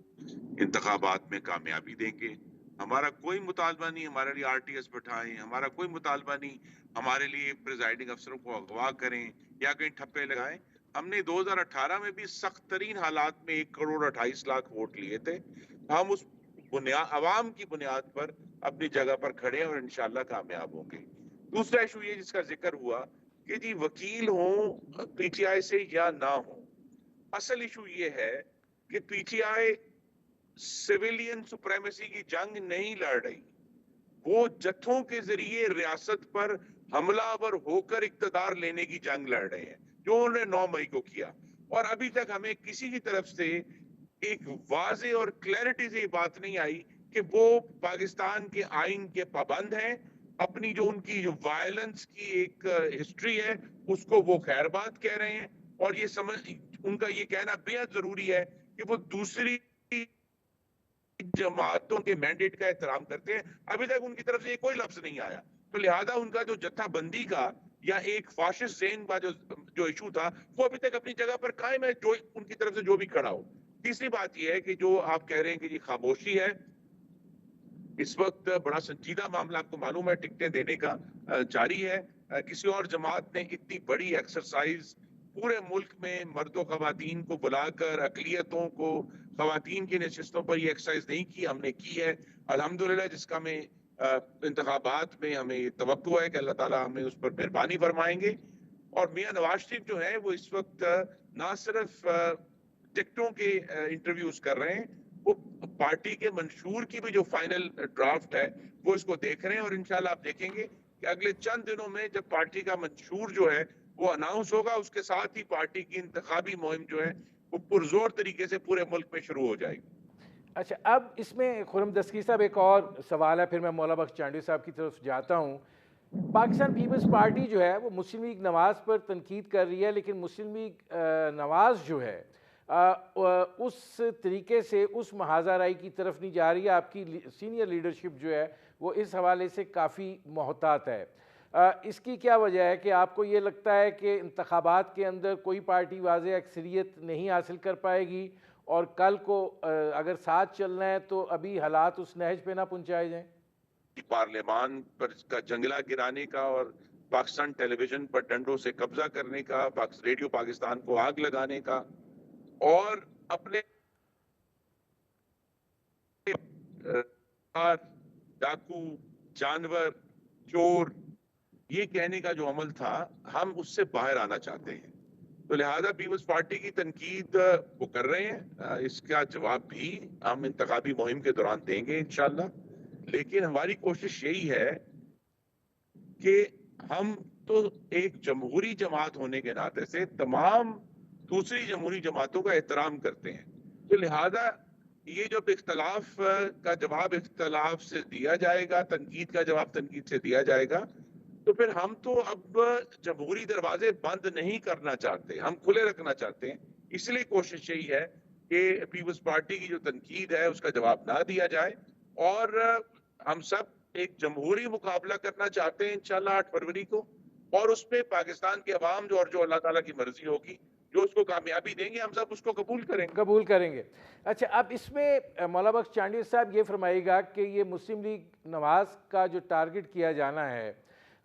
इंतखाबात में कामयाबी देंगे। हमारा कोई मुतालबा नहीं हमारे लिए आरटीएस बैठाएं, हमारा कोई मुतालबा नहीं हमारे लिए प्रिजाइडिंग अफसरों को अगवा करें या कहीं ठप्पे लगाएं। हमने 2018 में भी सख्त तरीन हालात में 1,28,00,000 वोट लिए थे। हम उस अवाम की बुनियाद पर अपनी जगह पर खड़े हैं और इंशाल्लाह कामयाब होंगे। दूसरा इशू ये जिसका जिक्र हुआ कि जी वकील हों पीटीआई से या ना हो, असल इशू ये है कि पीटीआई सिविलियन सुप्रीमेसी की जंग नहीं लड़ रही, वो जत्थों के जरिए रियासत पर हमलावर होकर इक्तदार लेने की जंग लड़ रहे हैं, जो उन्होंने 9 मई को किया। और अभी तक हमें किसी की तरफ से एक वाजे और क्लैरिटी से ये बात नहीं आई कि वो पाकिस्तान के आइन के पाबंद हैं, अपनी जो उनकी जो वायलेंस की एक हिस्ट्री है उसको वो खैर बात कह रहे हैं। और ये समझ उनका ये कहना बेहद जरूरी है कि वो दूसरी जमातों के मैंडेट का एहतराम करते हैं। अभी तक उनकी तरफ से ये कोई लफ्ज नहीं आया, तो लिहाजा उनका जो जत्थाबंदी का या एक फाशिस्ट ज़हन का जो इशू था वो अभी तक अपनी जगह पर कायम है, जो उनकी तरफ से जो भी खड़ा हो। तीसरी बात यह है कि जो आप कह रहे हैं कि ये खामोशी है, इस वक्त बड़ा संजीदा मामला आपको मालूम है टिकटें देने का जारी है। किसी और जमात ने इतनी बड़ी एक्सरसाइज पूरे मुल्क में मर्दों खवातीन को बुलाकर अकलियतों को खवातीन की नशिस्तों पर ये एक्सरसाइज नहीं की, हमने की है अल्हम्दुलिल्लाह, जिसका में इंतखाबात में हमें तवक्को है कि अल्लाह ताला हमें उस पर मेहरबानी फरमाएंगे। और मियां नवाज शरीफ जो है वो इस वक्त ना सिर्फ टिकटों के इंटरव्यूज कर रहे हैं, वो पार्टी के मंशूर की भी जो फाइनल ड्राफ्ट है वो इसको देख रहे हैं। और इंशाल्लाह आप देखेंगे कि अगले चंद दिनों में जब पार्टी का मंशूर जो है वो अनाउंस होगा, उसके साथ ही पार्टी की इंतखाबी मुहिम जो है वो पुरजोर तरीके से पूरे मुल्क में शुरू हो जाएगी। अच्छा, अब इसमें खुर्रम दस्तगीर साहब एक और सवाल है, फिर मैं मौला बख्श चांडियो साहब की तरफ जाता हूँ। पाकिस्तान पीपल्स पार्टी जो है वो मुस्लिम लीग नवाज़ पर तनकीद कर रही है, लेकिन मुस्लिम लीग नवाज़ जो है उस तरीके से उस महाज़ाराई की तरफ नहीं जा रही है। आपकी सीनियर लीडरशिप जो है वो इस हवाले से काफ़ी मोहतात है। इसकी क्या वजह है कि आपको ये लगता है कि इंतखाबात के अंदर कोई पार्टी वाज़े अक्सरियत नहीं हासिल कर पाएगी और कल को अगर साथ चलना है तो अभी हालात उस नहज पे ना पहुँचाए जाएँ? पार्लियामान पर का जंगला गिराने का और पाकिस्तान टेलीविजन पर डंडों से कब्जा करने का, रेडियो पाकिस्तान को आग लगाने का और अपने डाकू, जानवर, चोर ये कहने का जो अमल था, हम उससे बाहर आना चाहते हैं। तो लिहाजा पीपल्स पार्टी की तनकीद वो कर रहे हैं, इसका जवाब भी हम इंतखाबी मुहिम के दौरान देंगे इंशाल्लाह। लेकिन हमारी कोशिश यही है कि हम तो एक जमहूरी जमात होने के नाते से तमाम दूसरी जमहूरी जमातों का एहतराम करते हैं। तो लिहाजा ये जब इख्तलाफ का जवाब इख्तलाफ से दिया जाएगा, तनकीद का जवाब तनकीद से दिया जाएगा, तो फिर हम तो अब जमहूरी दरवाजे बंद नहीं करना चाहते, हम खुले रखना चाहते हैं। इसलिए कोशिश यही है कि पीपल्स पार्टी की जो तनकीद है उसका जवाब ना दिया जाए और हम सब एक जमहूरी मुकाबला करना चाहते हैं इंशाल्लाह 8 फरवरी को, और उसमें पाकिस्तान के अवाम जो अल्लाह ताला की मर्जी होगी, जो उसको कामयाबी देंगे, हम सब उसको कबूल करेंगे। अच्छा, अब इसमें मौला बख्श चांडिल साहब ये फरमाइएगा कि ये मुस्लिम लीग नवाज का जो टारगेट किया जाना है,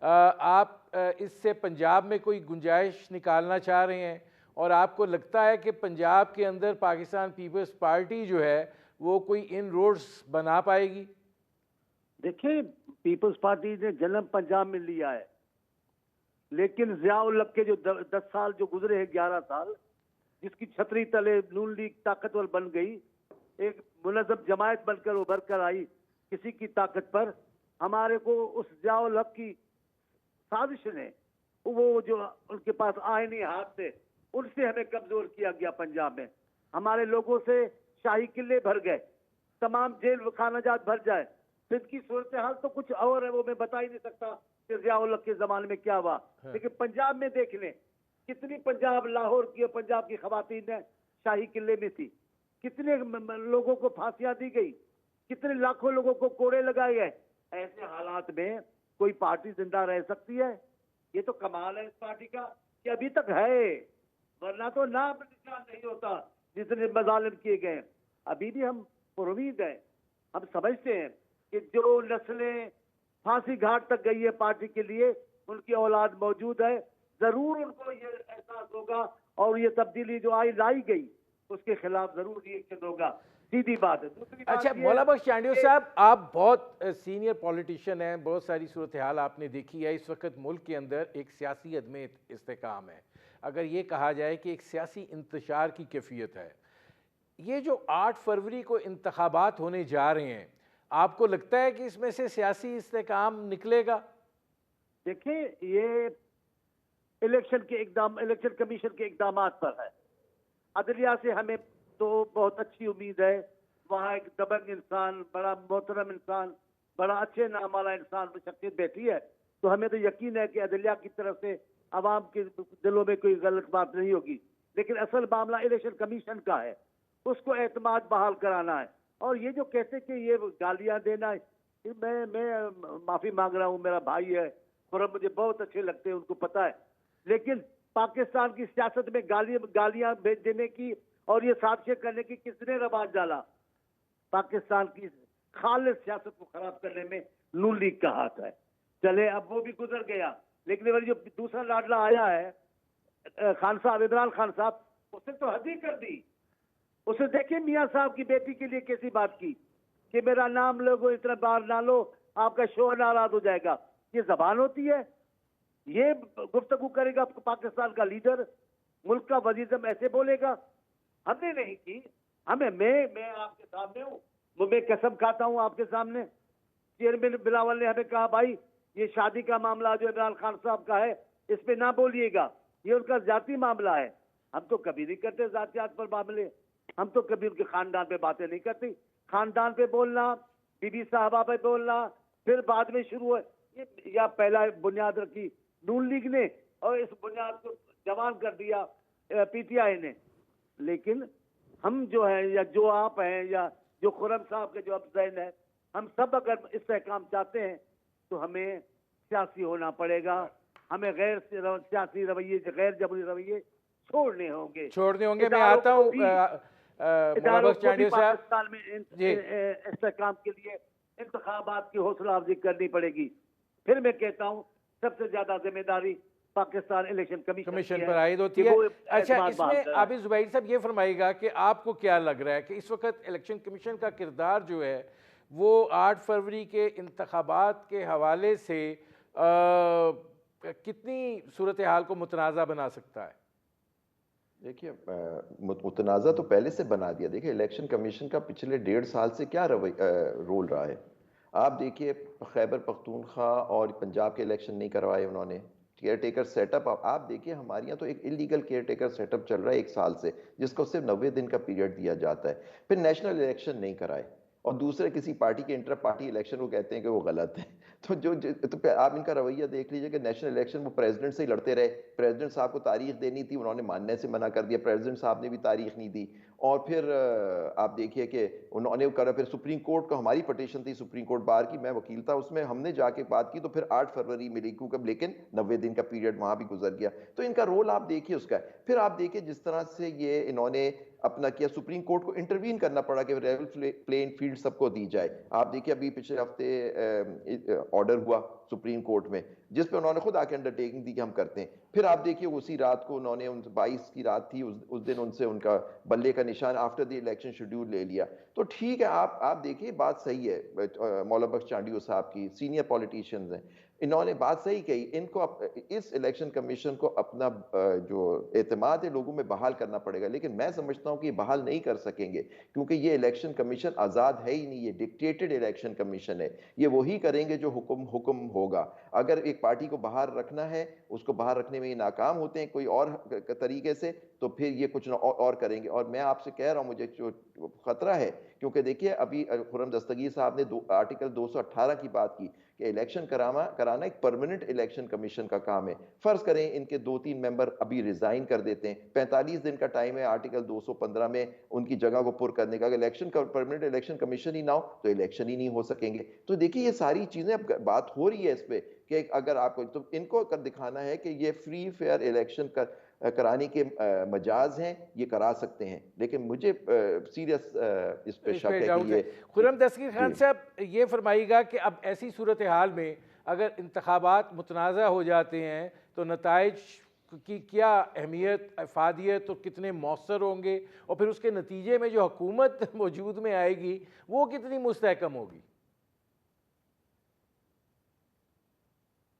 आप इससे पंजाब में कोई गुंजाइश निकालना चाह रहे हैं, और आपको लगता है कि पंजाब के अंदर पाकिस्तान पीपल्स पार्टी जो है वो कोई इन रोड्स बना पाएगी? देखिए, पीपल्स पार्टी ने जन्म पंजाब में लिया है, लेकिन जियाउल हक के जो 10 साल जो गुजरे हैं, 11 साल, जिसकी छतरी तले नून लीग ताकतवर बन गई, एक मुनज़्ज़म जमायत बनकर उभर कर आई किसी की ताकत पर, हमारे को उस जियाउल हक की साजिश ने, वो जो उनके पास आईनी हाथ थे, उनसे हमें कमजोर किया गया। पंजाब में हमारे लोगों से शाही किले भर गए, तमाम जेल खानाजात भर जाए। सिंध की सूरत हाल तो कुछ और है, वो मैं बता ही नहीं सकता कि जियाउल हक के जमाने में क्या हुआ। लेकिन पंजाब में देख लें, कितनी पंजाब लाहौर की और पंजाब की खवातीन ने शाही किले में थी, कितने लोगों को फांसियां दी गई, कितने लाखों लोगों को कोड़े लगाए गए। ऐसे हालात में कोई पार्टी जिंदा रह सकती है? ये तो कमाल है इस पार्टी का कि अभी तक है, वरना तो नाम निशान नहीं होता जितने मजालिम किए गए। अभी भी हम पुरुमीद हैं, हम समझते हैं कि जो नस्लें फांसी घाट तक गई है पार्टी के लिए, उनकी औलाद मौजूद है, जरूर उनको ये एहसास होगा और ये तब्दीली जो लाई गई उसके खिलाफ जरूर रिएक्शन होगा। सीधी बात है। दूसरी बात अच्छा, मौला बख्श चांडिल साहब, आप बहुत सीनियर पॉलिटिशियन हैं, बहुत सारी सूरत हाल आपने देखी है। इस वक्त मुल्क के अंदर एक सियासी अदम इस्तेकाम है, अगर ये कहा जाए कि एक सियासी इंतशार की कैफियत है। ये जो 8 फरवरी को इंतखाबात होने जा रहे हैं, आपको लगता है कि इसमें से सियासी इस्तेकाम निकलेगा? देखिए, ये इलेक्शन कमीशन के इकदाम पर है। अदलिया से हमें तो बहुत अच्छी उम्मीद है, वहाँ एक दबंग इंसान, बड़ा मोहतरम इंसान, बड़ा अच्छे नाम वाला इंसान शख्सियत बैठी है, तो हमें तो यकीन है कि अदलिया की तरफ से आवाम के दिलों में कोई गलत बात नहीं होगी। लेकिन असल मामला इलेक्शन कमीशन का है, उसको एतमाद बहाल कराना है। और ये जो कहते कि ये गालियां देना, मैं माफी मांग रहा हूँ, मेरा भाई है और मुझे बहुत अच्छे लगते हैं, उनको पता है। लेकिन पाकिस्तान की सियासत में गालियां देने की और ये साजिशें करने की किसने रवाज डाला? पाकिस्तान की खालिस सियासत को खराब करने में नून लीग का हाथ है। चले, अब वो भी गुजर गया, लेकिन जो दूसरा लाडला आया है खान साहब, इमरान खान साहब, उसने तो हद ही कर दी। उसे देखिए मियाँ साहब की बेटी के लिए कैसी बात की कि मेरा नाम लोगो, इतना बार ना लो, आपका शो नाराज हो जाएगा। ये जबान होती है? ये गुफ्तगू करेगा पाकिस्तान का लीडर? मुल्क का वजीर ऐसे बोलेगा? हमने नहीं की। मैं आपके सामने हूँ, मैं कसम खाता हूँ आपके सामने। चेयरमैन बिलावल ने हमें कहा, भाई ये शादी का मामला जो इमरान खान साहब का है, इस पे ना बोलिएगा, ये उनका जाती मामला है। हम तो कभी नहीं करते जातियात पर मामले, हम तो कभी उनके खानदान पे बातें नहीं करते। खानदान पे बोलना, बीबी साहबा पे बोलना, फिर बाद में शुरू है ये, या पहला बुनियाद रखी नून लीग ने और इस बुनियाद को जवान कर दिया पीटीआई ने। लेकिन हम जो है, या जो आप हैं, या जो खुर्रम साहब के जो अफसैन है, हम सब अगर इस्तेहकाम चाहते हैं तो हमें सियासी होना पड़ेगा। हमें गैर सियासी रवैये, गैर जबरी रवैये छोड़ने होंगे। मैं आता हूँ पाकिस्तान में इस्तेहकाम के लिए इंतखाबात की हौसला अफजाई करनी पड़ेगी। फिर मैं कहता हूँ सबसे ज्यादा जिम्मेदारी पाकिस्तान इलेक्शन कमीशन पर आयद होती है। अच्छा, इसमें आबिद जुबैर साहब ये फरमाइएगा कि आपको क्या लग रहा है कि इस वक्त इलेक्शन कमीशन का किरदार जो है वो 8 फरवरी के इंतखाबात के हवाले से कितनी सूरत हाल को मुतनाज़ा बना सकता है? देखिए, मुतनाज़ा तो पहले से बना दिया। देखिए, इलेक्शन कमीशन का पिछले 1.5 साल से क्या रोल रहा है। आप देखिए, खैबर पख्तूनख्वा और पंजाब के इलेक्शन नहीं करवाए उन्होंने। केयर टेकर सेटअप आप देखिए, हमारे यहाँ तो एक इलीगल केयर टेकर सेटअप चल रहा है 1 साल से, जिसको सिर्फ 90 दिन का पीरियड दिया जाता है। फिर नेशनल इलेक्शन नहीं कराए और दूसरे किसी पार्टी के इंटर पार्टी इलेक्शन को कहते हैं कि वो गलत है। तो तो आप इनका रवैया देख लीजिए कि नेशनल इलेक्शन वो प्रेसिडेंट से ही लड़ते रहे। प्रेसिडेंट साहब को तारीख देनी थी, उन्होंने मानने से मना कर दिया, प्रेसिडेंट साहब ने भी तारीख नहीं दी। और फिर आप देखिए कि उन्होंने करा, फिर सुप्रीम कोर्ट को हमारी पटिशन थी, सुप्रीम कोर्ट बार की, मैं वकील था उसमें, हमने जाके बात की तो फिर 8 फरवरी मिली, क्योंकि लेकिन 90 दिन का पीरियड वहां भी गुजर गया। तो इनका रोल आप देखिए उसका है। फिर आप देखिए जिस तरह से ये इन्होंने अपना किया, सुप्रीम कोर्ट को इंटरवीन करना पड़ा कि लेवल प्लेइंग फील्ड सबको दी जाए। आप देखिए अभी पिछले हफ्ते ऑर्डर हुआ सुप्रीम कोर्ट में, जिस पे उन्होंने खुद आके अंडरटेकिंग दी कि हम करते हैं। फिर आप देखिए उसी रात को उन्होंने 22 की रात थी, उस दिन उनसे उनका बल्ले का निशान आफ्टर द इलेक्शन शेड्यूल ले लिया। तो ठीक है, आप देखिए बात सही है मौला बख्श चांडियो साहब की, सीनियर पॉलिटिशियंस हैं, इन्होंने बात सही कही। इनको इस इलेक्शन कमीशन को अपना जो एतमाद है लोगों में बहाल करना पड़ेगा, लेकिन मैं समझता हूं कि ये बहाल नहीं कर सकेंगे, क्योंकि ये इलेक्शन कमीशन आज़ाद है ही नहीं, ये डिक्टेटेड इलेक्शन कमीशन है। ये वही करेंगे जो हुक्म हुक्म होगा। अगर एक पार्टी को बाहर रखना है, उसको बाहर रखने में ये नाकाम होते हैं कोई और तरीके से, तो फिर ये कुछ और करेंगे। और मैं आपसे कह रहा हूं, मुझे जो खतरा है, क्योंकि देखिए अभी खुर्रम दस्तगीर साहब ने आर्टिकल 218 की बात की कि इलेक्शन कराना एक परमानेंट इलेक्शन कमीशन का काम है। फर्ज करें इनके 2-3 मेंबर अभी रिजाइन कर देते हैं, 45 दिन का टाइम है आर्टिकल 215 में उनकी जगह को पुर करने का। अगर परमानेंट इलेक्शन कमीशन ही ना हो तो इलेक्शन ही नहीं हो सकेंगे। तो देखिए ये सारी चीजें अब बात हो रही है इस पे कि अगर आपको, तो इनको कर दिखाना है कि ये फ्री फेयर इलेक्शन कराने के मजाज हैं, ये करा सकते हैं। लेकिन मुझे सीरियस इस पे इस शक पे है कि डाउट है। ये खुर्रम दस्तगीर खान जी। साहब, ये फरमाइएगा कि अब ऐसी सूरत हाल में अगर इंतखाबात मुतनाज़ा हो जाते हैं तो नताइज की क्या अहमियत, अफादियत और कितने मौसर होंगे, और फिर उसके नतीजे में जो हुकूमत वजूद में आएगी वो कितनी मुस्तहकम होगी?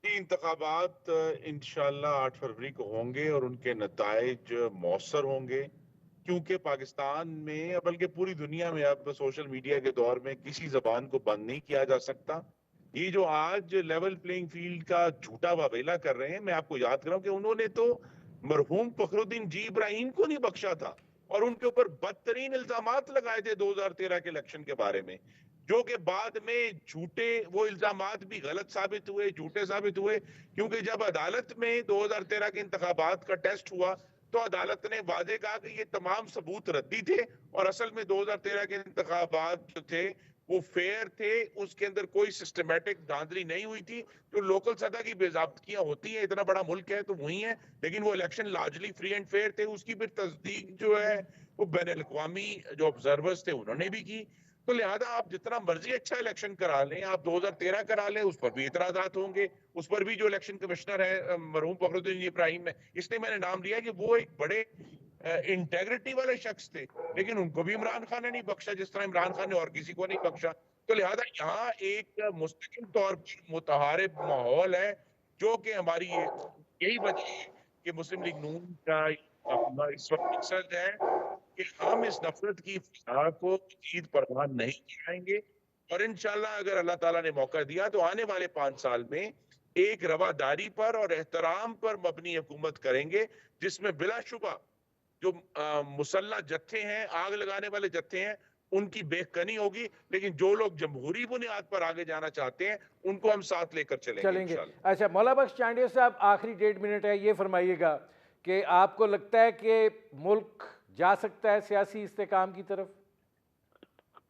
इंतखाबात इंशाल्लाह 8 फरवरी को होंगे और उनके नताइज मौसर होंगे, क्योंकि पाकिस्तान में, बल्कि पूरी दुनिया में अब सोशल मीडिया के दौर में किसी जबान को बंद नहीं किया जा सकता। ये जो आज लेवल प्लेइंग फील्ड का झूठा वावेला कर रहे हैं, मैं आपको याद कराऊं कि उन्होंने तो मरहूम फखरुद्दीन जी इब्राहिम को नहीं बख्शा था और उनके ऊपर बदतरीन इल्जामात लगाए थे 2013 के इलेक्शन के बारे में, जो कि बाद में झूठे, वो इल्जामात भी गलत साबित हुए, झूठे साबित हुए। क्योंकि जब अदालत में 2013 के इंतखाबात का टेस्ट हुआ तो अदालत ने वादे कहा कि ये तमाम सबूत रद्दी थे और असल में 2013 के इंतखाबात जो थे वो फेयर थे, उसके अंदर कोई सिस्टमेटिक धांधली नहीं हुई थी। जो लोकल सतह की बेज़ाब्तियां होती हैं, इतना बड़ा मुल्क है तो वही है, लेकिन वो election largely free and fair थे। उसकी फिर तस्दीक जो है वो बैन अवी जो ऑब्जर्वर्स थे उन्होंने भी की। तो लिहाजा आप जितना मर्जी अच्छा इलेक्शन करा लें, आप 2013 करा लें, उस पर भी इतराजात होंगे। उस पर भी जो इलेक्शन कमिश्नर है मरहूम फखरुद्दीन इब्राहिम है, इसलिए मैंने नाम लिया कि वो एक बड़े इंटेग्रिटी वाले शख्स थे, लेकिन उनको भी इमरान खान ने नहीं बख्शा जिस तरह इमरान खान ने और किसी को नहीं बख्शा। तो लिहाजा यहाँ एक मुस्तकिल तौर पर मुतहारिब माहौल है, जो कि हमारी यही वजह है कि मुस्लिम लीग नून का इस वक्त मकसद है कि हम इस नफरत की फिजा को मजीद परवान नहीं कराएंगे। और इंशाल्लाह अगर अल्लाह ताला ने मौका दिया तो आने वाले 5 साल में एक रवादारी पर और एहतराम पर मबनी हुकूमत करेंगे, जिसमें बिलाशुबा जो मुसल्लह जत्थे हैं, आग लगाने वाले जत्थे हैं, उनकी बेखनी होगी। लेकिन जो लोग जमहूरी बुनियाद पर आगे जाना चाहते हैं उनको हम साथ लेकर चलेंगे इंशाल्लाह। अच्छा, मौला बख्श चांडियो साहब, आखिरी 1.5 मिनट है, ये फरमाइएगा कि आपको लगता है कि मुल्क जा सकता है सियासी इस्तेकाम की तरफ?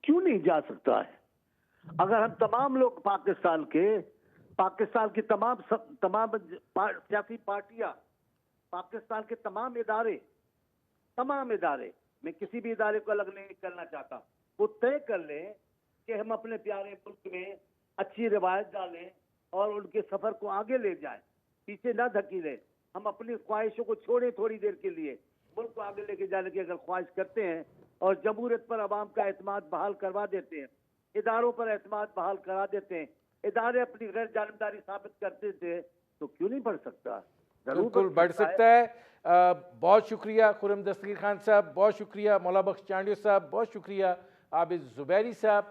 क्यों नहीं जा सकता है? अगर हम तमाम लोग पाकिस्तान की तमाम सियासी पार्टियां, पाकिस्तान के तमाम इदारे, मैं किसी भी इदारे को अलग नहीं करना चाहता, वो तय कर लें कि हम अपने प्यारे मुल्क में अच्छी रिवायत डालें और उनके सफर को आगे ले जाएं, पीछे ना धकेलें। हम अपनी ख्वाहिशों को छोड़ें थोड़ी देर के लिए, मुल्क को आगे लेके जाने की अगर ख्वाहिश करते हैं और जमहूरियत पर अवाम का एतमाद बहाल करवा देते हैं, इदारों पर एतमाद बहाल करा देते हैं, इदारे अपनी गैर जानबदारी साबित करते थे, तो क्यों नहीं बढ़ सकता? बिल्कुल बढ़ सकता है। बहुत शुक्रिया खुर्रम दस्तगीर खान साहब, बहुत शुक्रिया मौला बख्श चांडियो साहब, बहुत शुक्रिया आबिद ज़ुबैरी साहब।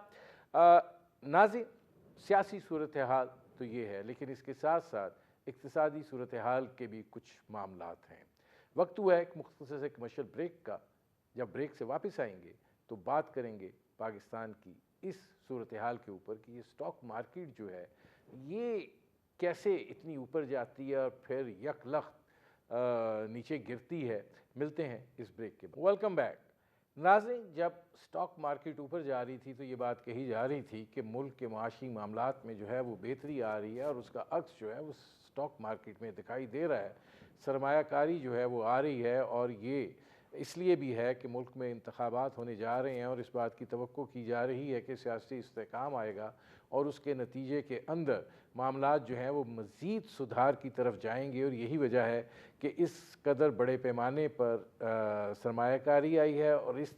नाज़रीन, सियासी सूरत हाल तो ये है, लेकिन इसके साथ साथ इक़्तिसादी सूरत हाल के भी कुछ मामलात हैं। वक्त हुआ है एक मुख्तसर से कमर्शियल ब्रेक का। जब ब्रेक से वापस आएंगे तो बात करेंगे पाकिस्तान की इस सूरत हाल के ऊपर कि ये स्टॉक मार्केट जो है ये कैसे इतनी ऊपर जाती है और फिर यकलख्त नीचे गिरती है? मिलते हैं इस ब्रेक के बाद। वेलकम बैक नाज़रीन। जब स्टॉक मार्केट ऊपर जा रही थी तो ये बात कही जा रही थी कि मुल्क के माशी मामलात में जो है वो बेहतरी आ रही है और उसका अक्स जो है वो स्टॉक मार्केट में दिखाई दे रहा है। सरमायाकारी जो है वो आ रही है और ये इसलिए भी है कि मुल्क में इंतखाबात होने जा रहे हैं और इस बात की तवक्को की जा रही है कि सियासी इस्तेहकाम आएगा और उसके नतीजे के अंदर मामलात जो हैं वो मज़ीद सुधार की तरफ जाएंगे। और यही वजह है कि इस कदर बड़े पैमाने पर सरमायाकारी आई है और इस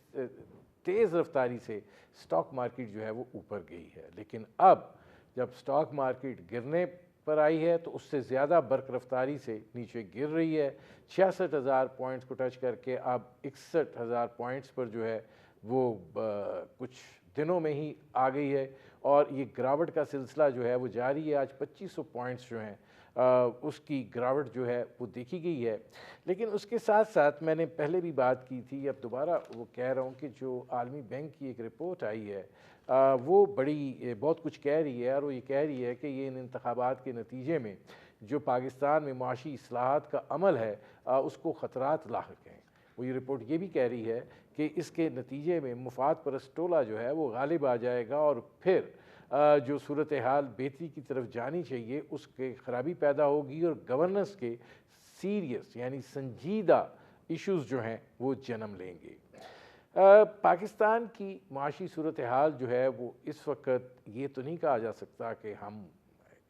तेज़ रफ्तारी से स्टॉक मार्केट जो है वो ऊपर गई है। लेकिन अब जब स्टॉक मार्केट गिरने पर आई है तो उससे ज़्यादा बर्क रफ्तारी से नीचे गिर रही है। 66,000 पॉइंट्स को टच करके अब 61,000 पॉइंट्स पर जो है वो कुछ दिनों में ही आ गई है और ये गिरावट का सिलसिला जो है वो जारी है। आज 2500 पॉइंट्स जो हैं उसकी गिरावट जो है वो देखी गई है। लेकिन उसके साथ साथ मैंने पहले भी बात की थी, अब दोबारा वो कह रहा हूँ कि जो आलमी बैंक की एक रिपोर्ट आई है वो बड़ी बहुत कुछ कह रही है और वो ये कह रही है कि ये इन इंतखाबात के नतीजे में जो पाकिस्तान में माशी इस्लाहात का अमल है उसको ख़तरात लाहिक हैं। वो ये रिपोर्ट ये भी कह रही है कि इसके नतीजे में मुफाद परस्त टोला जो है वो गालिब आ जाएगा और फिर जो सूरत हाल बेहतरी की तरफ जानी चाहिए उसके ख़राबी पैदा होगी और गवर्नेंस के सीरियस यानी संजीदा इश्यूज़ जो हैं वो जन्म लेंगे। पाकिस्तान की माशी सूरत हाल जो है वो इस वक्त ये तो नहीं कहा जा सकता कि हम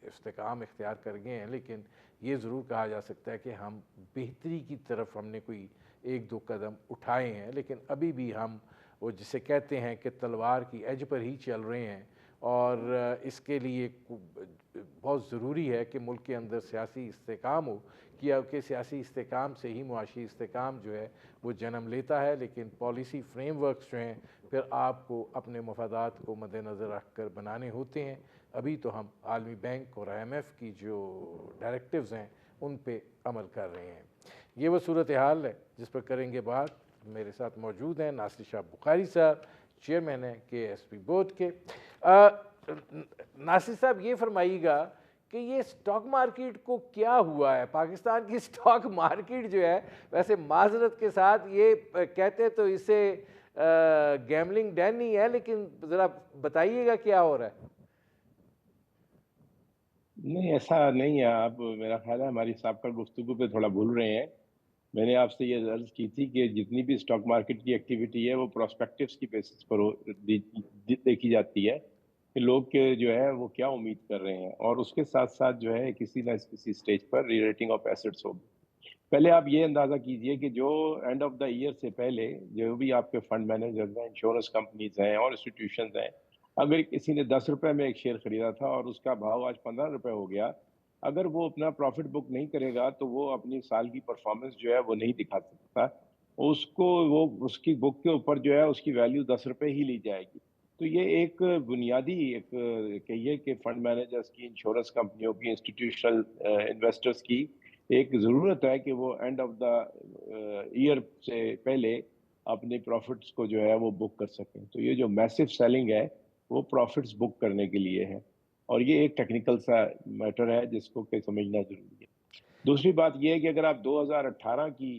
इस्तेकाम इख्तियार कर गए हैं, लेकिन ये ज़रूर कहा जा सकता है कि हम बेहतरी की तरफ हमने कोई एक दो कदम उठाए हैं। लेकिन अभी भी हम वो जिसे कहते हैं कि तलवार की एज पर ही चल रहे हैं और इसके लिए बहुत ज़रूरी है कि मुल्क के अंदर सियासी इस्तेकाम हो कि सियासी इस्तेकाम से ही मुआशी इस्तेकाम जो है वो जन्म लेता है। लेकिन पॉलिसी फ्रेमवर्क्स जो हैं फिर आपको अपने मफादात को मद्देनज़र रख कर बनाने होते हैं। अभी तो हम आलमी बैंक और IMF की जो डायरेक्टिव्स हैं उन पे अमल कर रहे हैं। ये वो सूरत हाल है जिस पर करेंगे बात। मेरे साथ मौजूद हैं नासिर शाह बुखारी साहब, चेयरमैन हैं KSP बोर्ड के। नासिर साहब ये फरमाइएगा कि ये स्टॉक मार्केट को क्या हुआ है? पाकिस्तान की स्टॉक मार्केट जो है, वैसे माजरत के साथ ये कहते तो इसे गैमलिंग डैन नहीं है, लेकिन ज़रा बताइएगा क्या हो रहा है? नहीं, ऐसा नहीं है। आप मेरा ख्याल है हमारी साबका गुफ्तगू पे थोड़ा भूल रहे हैं। मैंने आपसे ये अर्ज की थी कि जितनी भी स्टॉक मार्केट की एक्टिविटी है वो प्रोस्पेक्टिव्स की बेसिस पर देखी जाती है कि लोग के जो है वो क्या उम्मीद कर रहे हैं और उसके साथ साथ जो है किसी न किसी स्टेज पर री रेटिंग ऑफ एसेट्स होगी। पहले आप ये अंदाज़ा कीजिए कि जो एंड ऑफ द ईयर से पहले जो भी आपके फंड मैनेजर्स हैं, इंश्योरेंस कंपनीज हैं और इंस्टीट्यूशन हैं, अगर किसी ने 10 रुपए में एक शेयर खरीदा था और उसका भाव आज 15 रुपए हो गया, अगर वो अपना प्रॉफिट बुक नहीं करेगा तो वो अपनी साल की परफॉर्मेंस जो है वो नहीं दिखा सकता। उसको वो उसकी बुक के ऊपर जो है उसकी वैल्यू 10 रुपए ही ली जाएगी। तो ये एक बुनियादी एक कहिए कि फंड मैनेजर्स की, इंश्योरेंस कंपनियों की, इंस्टीट्यूशनल इन्वेस्टर्स की एक ज़रूरत है कि वो एंड ऑफ द ईयर से पहले अपने प्रॉफिट्स को जो है वो बुक कर सकें। तो ये जो मैसिव सेलिंग है वो प्रॉफिट्स बुक करने के लिए है और ये एक टेक्निकल सा मैटर है जिसको कि समझना जरूरी है। दूसरी बात ये है कि अगर आप 2018 की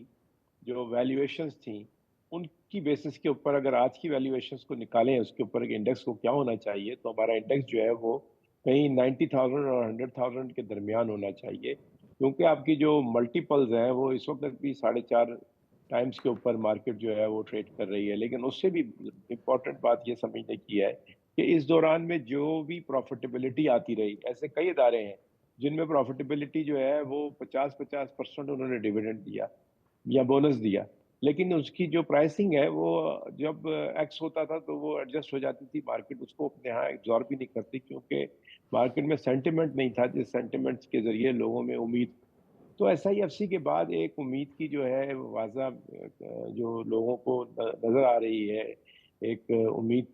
जो वैल्यूएशंस थी उनकी बेसिस के ऊपर अगर आज की वैल्यूएशंस को निकालें, उसके ऊपर एक इंडेक्स को क्या होना चाहिए, तो हमारा इंडेक्स जो है वो कहीं 90,000 और 100,000 के दरमियान होना चाहिए, क्योंकि आपकी जो मल्टीपल्स हैं वो इस वक्त भी 4.5 टाइम्स के ऊपर मार्केट जो है वो ट्रेड कर रही है। लेकिन उससे भी इम्पोर्टेंट बात ये समझने की है कि इस दौरान में जो भी प्रॉफिटेबिलिटी आती रही, ऐसे कई इदारे हैं जिनमें प्रॉफिटेबिलिटी जो है वो 50-50% उन्होंने डिविडेंड दिया या बोनस दिया, लेकिन उसकी जो प्राइसिंग है वो जब एक्स होता था तो वो एडजस्ट हो जाती थी, मार्केट उसको अपने यहाँ एब्जॉर्ब भी नहीं करती, क्योंकि मार्केट में सेंटिमेंट नहीं था जिस सेंटिमेंट्स के जरिए लोगों में उम्मीद। तो SIFC के बाद एक उम्मीद की जो है वाजा जो लोगों को नजर आ रही है, एक उम्मीद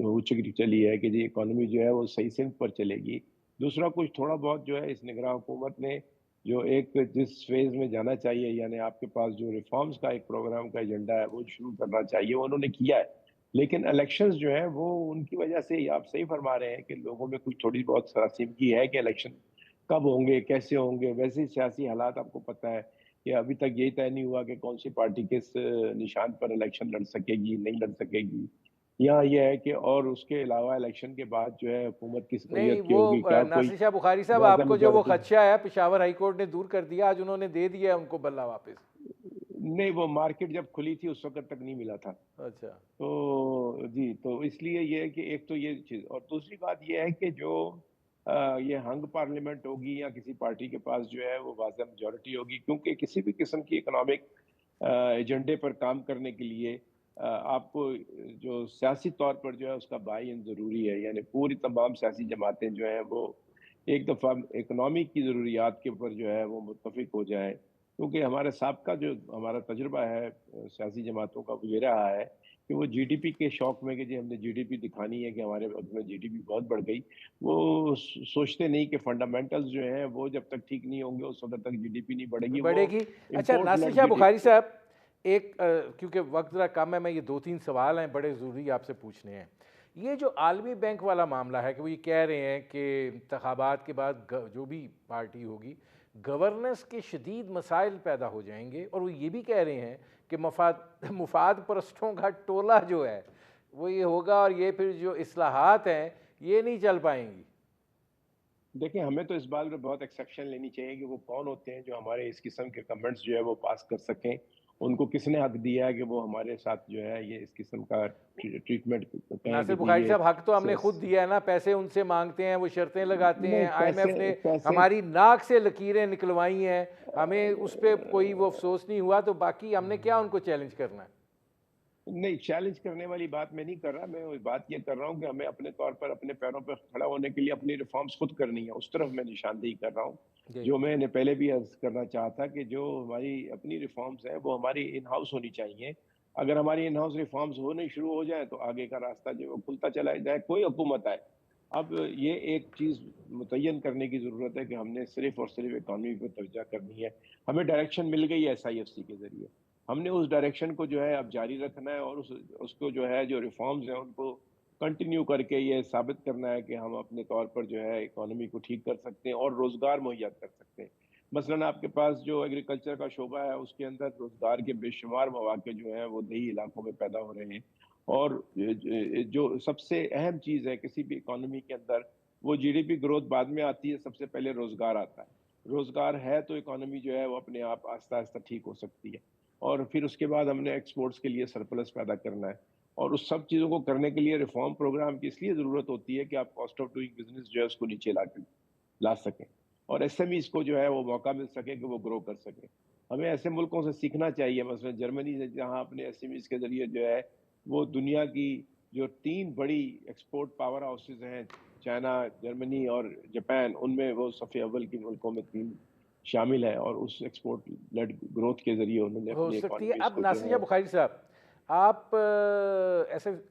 हो चली है कि जी इकोनॉमी जो है वो सही सिमत पर चलेगी। दूसरा कुछ थोड़ा बहुत जो है इस निगरान हुकूमत ने जो एक जिस फेज में जाना चाहिए, यानी आपके पास जो रिफॉर्म्स का एक प्रोग्राम का एजेंडा है वो शुरू करना चाहिए, वो उन्होंने किया है। लेकिन इलेक्शंस जो है वो उनकी वजह से, आप सही फरमा रहे हैं कि लोगों में कुछ थोड़ी बहुत सरासमगी है कि इलेक्शन कब होंगे, कैसे होंगे। वैसे ही सियासी हालात आपको पता है कि अभी तक यही तय नहीं हुआ कि कौन सी पार्टी किस निशान पर इलेक्शन लड़ सकेगी, नहीं लड़ सकेगी। यहाँ ये है कि और उसके अलावा इलेक्शन के बाद जो है हुकूमत किस नहीं नौयत की वो होगी, क्या कोई नासिर शाह बुखारी साहब, वाज़ा आपको जो वो मेजॉरिटी। खदशा है पेशावर हाई कोर्ट ने दूर कर दिया, आज उन्होंने दे दिया है उनको बल्ला वापस। नहीं, वो मार्केट जब खुली थी उस वक़्त तक नहीं मिला था। अच्छा। तो जी, तो इसलिए ये है कि एक तो ये चीज़, और दूसरी बात ये है कि जो ये हंग पार्लियामेंट होगी या किसी पार्टी के पास जो है वो वाज़ह मेजॉरिटी होगी, क्योंकि किसी भी किस्म की इकोनॉमिक एजेंडे पर काम करने के लिए आपको जो सियासी तौर पर जो है उसका बाई इन ज़रूरी है। यानी पूरी तमाम सियासी जमातें जो हैं वो एक दफ़ा इकोनॉमी की ज़रूरियात के ऊपर जो है वो मुत्तफ़िक हो जाएँ। क्योंकि हमारे साबका जो हमारा तजुर्बा है सियासी जमातों का, वो ये रहा है कि वो जीडीपी के शौक में कि जी हमने जीडीपी दिखानी है कि हमारे वक़्त में जीडीपी बहुत बढ़ गई। वो सोचते नहीं कि फंडामेंटल्स जो हैं वो जब तक ठीक नहीं होंगे उस वक़्त तक जीडीपी नहीं बढ़ेगी। वो बढ़ेगी। अच्छा import Nasir led Shah Bukhari GDP. साहब, एक क्योंकि वक्त ज़रा कम है, मैं ये 2-3 सवाल हैं बड़े ज़रूरी आपसे पूछने हैं। ये जो आलमी बैंक वाला मामला है कि वो ये कह रहे हैं कि इंतखाबात के बाद जो भी पार्टी होगी गवर्नेंस के शदीद मसाइल पैदा हो जाएंगे, और वो ये भी कह रहे हैं कि मुफाद परस्तों का टोला जो है वो ये होगा, और ये फिर जो इस्लाहात हैं ये नहीं चल पाएंगी। देखिए, हमें तो इस बात में बहुत एक्सेप्शन लेनी चाहिए कि वो कौन होते हैं जो हमारे इस किस्म के कमेंट्स जो है वो पास कर सकें। उनको किसने हक दिया है कि वो हमारे साथ जो है ये इस किस्म का ट्रीटमेंट कहें नासिर कि जी बुखारी ये साहब, हक तो हमने स- खुद दिया है ना, पैसे उनसे मांगते हैं, वो शर्तें लगाते नहीं, हैं, पैसे आईएमएफ ने पैसे हमारी नाक से लकीरें निकलवाई हैं, हमें उस पर कोई वो अफसोस नहीं हुआ, तो बाकी हमने क्या उनको चैलेंज करना है। नहीं, चैलेंज करने वाली बात मैं नहीं कर रहा। मैं वही बात ये कर रहा हूँ कि हमें अपने तौर पर अपने पैरों पर खड़ा होने के लिए अपनी रिफॉर्म्स खुद करनी है, उस तरफ मैं निशानदेही कर रहा हूँ। जी। जो मैंने पहले भी अर्ज़ करना चाहा था कि जो हमारी अपनी रिफॉर्म्स हैं वो हमारी इन हाउस होनी चाहिए। अगर हमारी इन हाउस रिफॉर्म्स होने शुरू हो जाएँ तो आगे का रास्ता जो है वो खुलता चला जाए, कोई हुकूमत आए। अब ये एक चीज़ मुतय्यन करने की ज़रूरत है कि हमने सिर्फ़ और सिर्फ़ इकॉनमी पे तवज्जो करनी है। हमें डायरेक्शन मिल गई है एसआईएफसी के ज़रिए। हमने उस डायरेक्शन को जो है अब जारी रखना है, और उस उसको जो है जो रिफॉर्म्स हैं उनको कंटिन्यू करके ये साबित करना है कि हम अपने तौर पर जो है इकोनॉमी को ठीक कर सकते हैं और रोज़गार मुहैया कर सकते हैं। मसलन आपके पास जो एग्रीकल्चर का शोबा है उसके अंदर रोज़गार के बेशुमार मौके जो हैं वो देही इलाकों में पैदा हो रहे हैं। और जो सबसे अहम चीज़ है किसी भी इकोनॉमी के अंदर, वो जीडीपी ग्रोथ बाद में आती है, सबसे पहले रोज़गार आता है। रोज़गार है तो इकोनॉमी जो है वो अपने आप आहिस्ता-आहिस्ता ठीक हो सकती है। और फिर उसके बाद हमने एक्सपोर्ट्स के लिए सरप्लस पैदा करना है। और उस सब चीज़ों को करने के लिए रिफॉर्म प्रोग्राम की इसलिए ज़रूरत होती है कि आप कॉस्ट ऑफ डूइंग बिज़नेस जो है उसको नीचे ला सकें, और एसएमईज़ को जो है वो मौका मिल सके कि वो ग्रो कर सकें। हमें ऐसे मुल्कों से सीखना चाहिए, मसलन जर्मनी से, जहाँ अपने एसएमईज़ के ज़रिए जो है वो दुनिया की जो 3 बड़ी एक्सपोर्ट पावर हाउसेज़ हैं, चाइना, जर्मनी और जापान, उनमें वो सफ़े अव्वल के मुल्कों में 3 शामिल है, और उस एक्सपोर्ट लेड ग्रोथ के ज़रिए उन्होंने हो अपनी सकती है। इकोनॉमीज़ अब को जो नासिर शाह है। बुखारी साहब, आप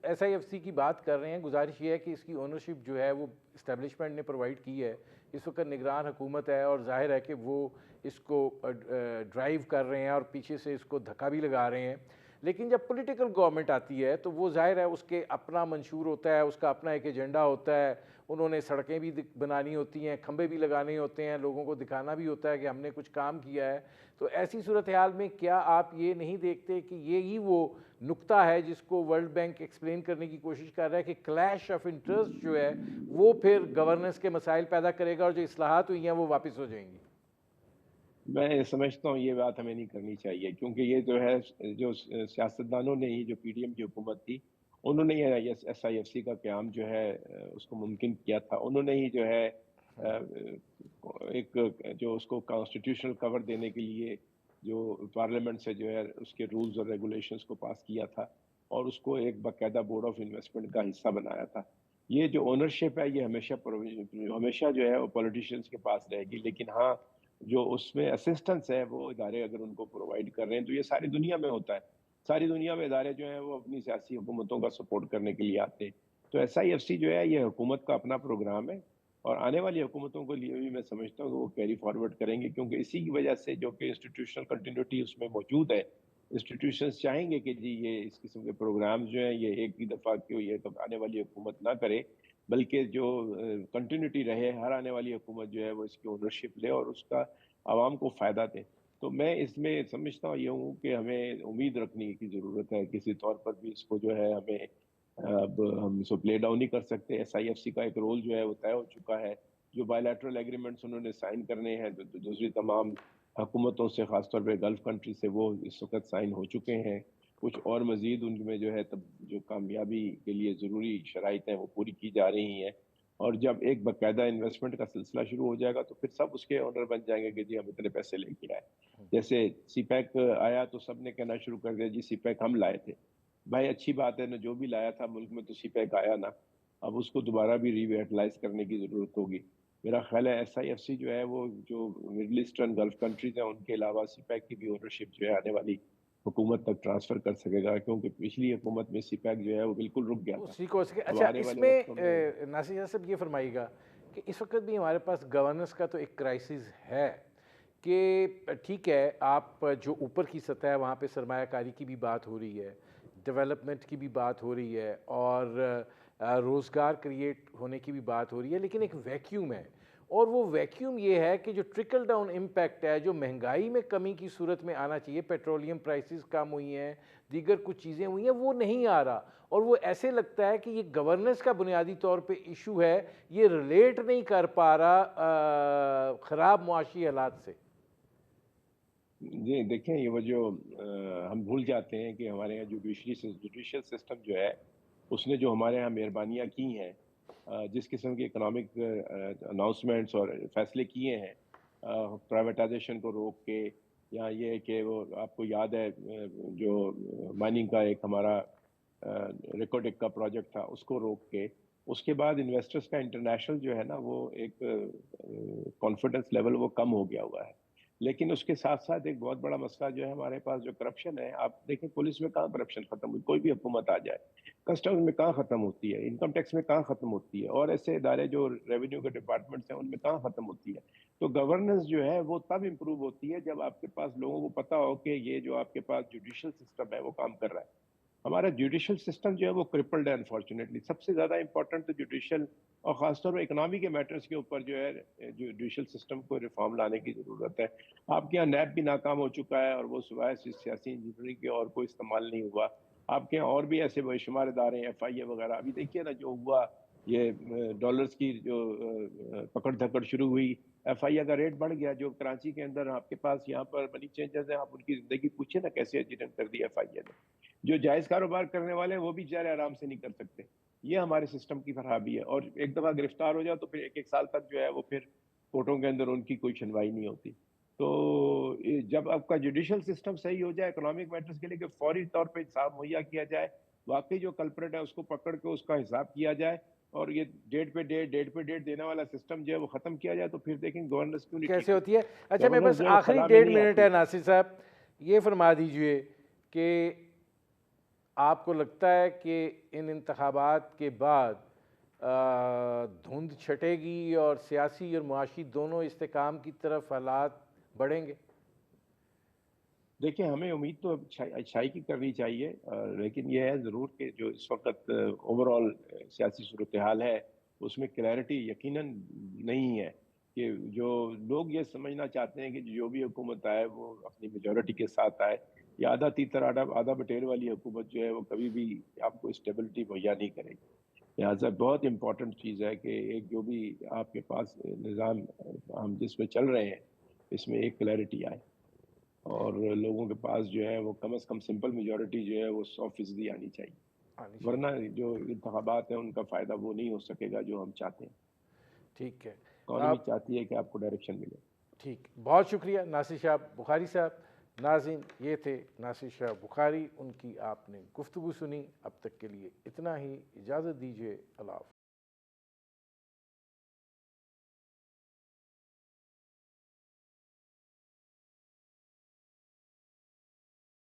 एसआईएफसी की बात कर रहे हैं, गुजारिश ये है कि इसकी ओनरशिप जो है वो इस्टेब्लिशमेंट ने प्रोवाइड की है, इस वक्त निगरान हुकूमत है, और जाहिर है कि वो इसको ड्राइव कर रहे हैं और पीछे से इसको धक्का भी लगा रहे हैं। लेकिन जब पॉलिटिकल गवर्नमेंट आती है तो वो जाहिर है उसके अपना मंशूर होता है, उसका अपना एक एजेंडा होता है, उन्होंने सड़कें भी बनानी होती हैं, खंबे भी लगाने होते हैं, लोगों को दिखाना भी होता है कि हमने कुछ काम किया है। तो ऐसी सूरत हाल में क्या आप ये नहीं देखते कि ये ही वो नुक्ता है जिसको वर्ल्ड बैंक एक्सप्लेन करने की कोशिश कर रहा है कि क्लैश ऑफ इंटरेस्ट जो है वो फिर गवर्नेंस के मसाइल पैदा करेगा और जो इस्लाहात हुई हैं वो वापस हो जाएंगी। मैं समझता हूँ ये बात हमें नहीं करनी चाहिए, क्योंकि ये जो है जो सियासतदानों ने ही, जो पीडीएम की हुकूमत थी, उन्होंने ये एसआईएफसी का क़याम जो है उसको मुमकिन किया था। उन्होंने ही जो है एक जो उसको कॉन्स्टिट्यूशनल कवर देने के लिए जो पार्लियामेंट से जो है उसके रूल्स और रेगुलेशंस को पास किया था, और उसको एक बाकायदा बोर्ड ऑफ इन्वेस्टमेंट का हिस्सा बनाया था। ये जो ओनरशिप है ये हमेशा जो है वो पॉलिटिशियंस के पास रहेगी, लेकिन हाँ, जो उसमें असिस्टेंस है वो इदारे अगर उनको प्रोवाइड कर रहे हैं, तो ये सारी दुनिया में होता है। सारी दुनिया में इदारे जो हैं वो अपनी सियासी हुकूमतों का सपोर्ट करने के लिए आते हैं। तो एसआईएफसी जो है ये हुकूमत का अपना प्रोग्राम है, और आने वाली हुकूमतों के लिए भी मैं समझता हूँ कि वो कैरी फॉरवर्ड करेंगे, क्योंकि इसी की वजह से जो कि इंस्टीट्यूशनल कंटिन्यूटी उसमें मौजूद है, इंस्टीट्यूशंस चाहेंगे कि जी ये इस किस्म के प्रोग्राम जो हैं ये एक ही दफ़ा क्यों ये तो आने वाली हुकूमत ना करे, बल्कि जो कंटिन्यूटी रहे, हर आने वाली हुकूमत जो है वो इसकी ओनरशिप ले और उसका आवाम को फ़ायदा दे। तो मैं इसमें समझता हूँ ये हूँ कि हमें उम्मीद रखने की ज़रूरत है, किसी तौर पर भी इसको जो है हमें अब हम इसको प्ले डाउन नहीं कर सकते। SIFC का एक रोल जो है वो तय हो चुका है, जो बायलैटरल एग्रीमेंट्स उन्होंने साइन करने हैं, दूसरी तमाम हुकूमतों से, ख़ासतौर पे गल्फ़ कंट्री से, वो इस वक़्त साइन हो चुके हैं। कुछ और मज़ीद उनमें जो है तब जो कामयाबी के लिए ज़रूरी शराइत हैं वो पूरी की जा रही हैं, और जब एक बाकायदा इन्वेस्टमेंट का सिलसिला शुरू हो जाएगा तो फिर सब उसके ओनर बन जाएंगे कि जी हम इतने पैसे लेके आए। जैसे CPEC आया तो सब ने कहना शुरू कर दिया जी CPEC हम लाए थे। भाई अच्छी बात है ना, जो भी लाया था मुल्क में तो CPEC आया ना, अब उसको दोबारा भी रिविटलाइज करने की ज़रूरत होगी। मेरा ख्याल है SIFC जो है वो जो मिडल ईस्टर्न गल्फ कंट्रीज हैं उनके अलावा CPEC की भी ओनरशिप जो है आने वाली हुकूमत तक ट्रांसफ़र कर सकेगा, क्योंकि पिछली हुकूमत में CPEC जो है वो बिल्कुल रुक गया था। उसी को उसके अब अच्छा आने वाले इसमें वक्तों में नासिर साहब ये फरमाइएगा कि इस वक्त भी हमारे पास गवर्नेंस का तो एक क्राइसिस है कि ठीक है, आप जो ऊपर की सतह है वहाँ पे सरमायाकारी की भी बात हो रही है, डेवलपमेंट की भी बात हो रही है और रोज़गार क्रिएट होने की भी बात हो रही है, लेकिन एक वैक्यूम है और वो वैक्यूम ये है कि जो ट्रिकल डाउन इम्पैक्ट है, जो महंगाई में कमी की सूरत में आना चाहिए, पेट्रोलियम प्राइसेस कम हुई हैं, दीगर कुछ चीज़ें हुई हैं, वो नहीं आ रहा और वो ऐसे लगता है कि ये गवर्नेंस का बुनियादी तौर पे इशू है, ये रिलेट नहीं कर पा रहा ख़राब मुआशी हालात से। जी, देखें ये वो जो हम भूल जाते हैं कि हमारे यहाँ जुडिशियल सिस्टम जो है, उसने जो हमारे यहाँ मेहरबानियाँ की हैं, जिस किस्म की इकोनॉमिक अनाउंसमेंट्स और फैसले किए हैं, प्राइवेटाइजेशन को रोक के, या ये कि वो आपको याद है जो माइनिंग का एक हमारा रिकोडेक का प्रोजेक्ट था उसको रोक के, उसके बाद इन्वेस्टर्स का इंटरनेशनल जो है ना वो एक कॉन्फिडेंस लेवल वो कम हो गया हुआ है। लेकिन उसके साथ साथ एक बहुत बड़ा मसला जो है हमारे पास, जो करप्शन है, आप देखें पुलिस में कहाँ करप्शन खत्म हुई, कोई भी हुकूमत आ जाए, कस्टम्स में कहाँ खत्म होती है, इनकम टैक्स में कहाँ खत्म होती है, और ऐसे इदारे जो रेवेन्यू के डिपार्टमेंट्स हैं उनमें कहाँ खत्म होती है। तो गवर्नेंस जो है वो तब इम्प्रूव होती है जब आपके पास लोगों को पता हो कि ये जो आपके पास जुडिशियल सिस्टम है वो काम कर रहा है। हमारा जुडिशियल सिस्टम जो है वो क्रिपल्ड है अनफॉर्चुनेटली। सबसे ज़्यादा इंपॉर्टेंट तो जुडिशियल और ख़ासतौर पर इकनॉमी के मैटर्स के ऊपर जो है जुडिशियल सिस्टम को रिफॉर्म लाने की ज़रूरत है। आपके यहाँ नैब भी नाकाम हो चुका है और वो सिवाय सियासी इंजीनियरिंग के और कोई इस्तेमाल नहीं हुआ। आपके यहाँ और भी ऐसे बेशुमार इदारे हैं, FIA वगैरह। अभी देखिए ना जो हुआ, ये डॉलर्स की जो पकड़ धकड़ शुरू हुई, FIA का रेट बढ़ गया। जो कराची के अंदर आपके पास यहाँ पर मनी चेंजर्स हैं, आप उनकी ज़िंदगी पूछिए ना कैसे एक्सीडेंट कर दी FIA ने। जो जायज़ कारोबार करने वाले हैं वो भी बेचारे आराम से नहीं कर सकते। ये हमारे सिस्टम की खराबी है, और एक दफ़ा गिरफ्तार हो जाओ तो फिर एक साल तक जो है वो फिर कोर्टों के अंदर उनकी कोई सुनवाई नहीं होती। तो जब आपका जुडिशियल सिस्टम सही हो जाए इकोनॉमिक मैटर्स के लिए, कि फौरी तौर पे इंसाफ मुहैया किया जाए, वाकई जो कल्प्रेट है उसको पकड़ के उसका हिसाब किया जाए, और ये डेट पे डेट देने वाला सिस्टम जो है वो ख़त्म किया जाए, तो फिर देखेंगे गवर्नेंस क्यों नहीं कैसे ठीक होती है। अच्छा, मैं गवर्नेंस बस जो है आखिरी खला में 1.5 नहीं मिनट है आती। नासिर साहब, ये फरमा दीजिए कि आपको लगता है कि इन इंतखाबात के बाद धुंध छटेगी और सियासी और मुआशी दोनों इस्तेकाम की तरफ हालात बढ़ेंगे? देखिए, हमें उम्मीद तो अच्छाई की करनी चाहिए, लेकिन ये है ज़रूर कि जो इस वक़्त ओवरऑल सियासी सूरत-ए-हाल है, उसमें क्लैरिटी यकीनन नहीं है, कि जो लोग ये समझना चाहते हैं कि जो भी हुकूमत आए वो अपनी मेजॉरिटी के साथ आए। ये आधा तीतर आधा बटेर वाली हुकूमत जो है वो कभी भी आपको स्टेबिलिटी मुहैया नहीं करेगी। लिहाज़ा बहुत इम्पोर्टेंट चीज़ है कि एक जो भी आपके पास निज़ाम हम जिसमें चल रहे हैं, इसमें एक क्लैरिटी आए, और लोगों के पास जो है वो कम से कम सिंपल मेजॉरिटी जो है वो 100% आनी चाहिए। आनी चाहिए। वरना जो इंतखाबात हैं उनका फ़ायदा वो नहीं हो सकेगा जो हम चाहते हैं। ठीक है इकॉनमी आप, चाहती है कि आपको डायरेक्शन मिले। ठीक, बहुत शुक्रिया नासिर शाह बुखारी साहब। नाज़रीन, ये थे नासिर शाह बुखारी, उनकी आपने गुफ्तगू सुनी। अब तक के लिए इतना ही, इजाज़त दीजिए। अल्लाह हाफ़िज़।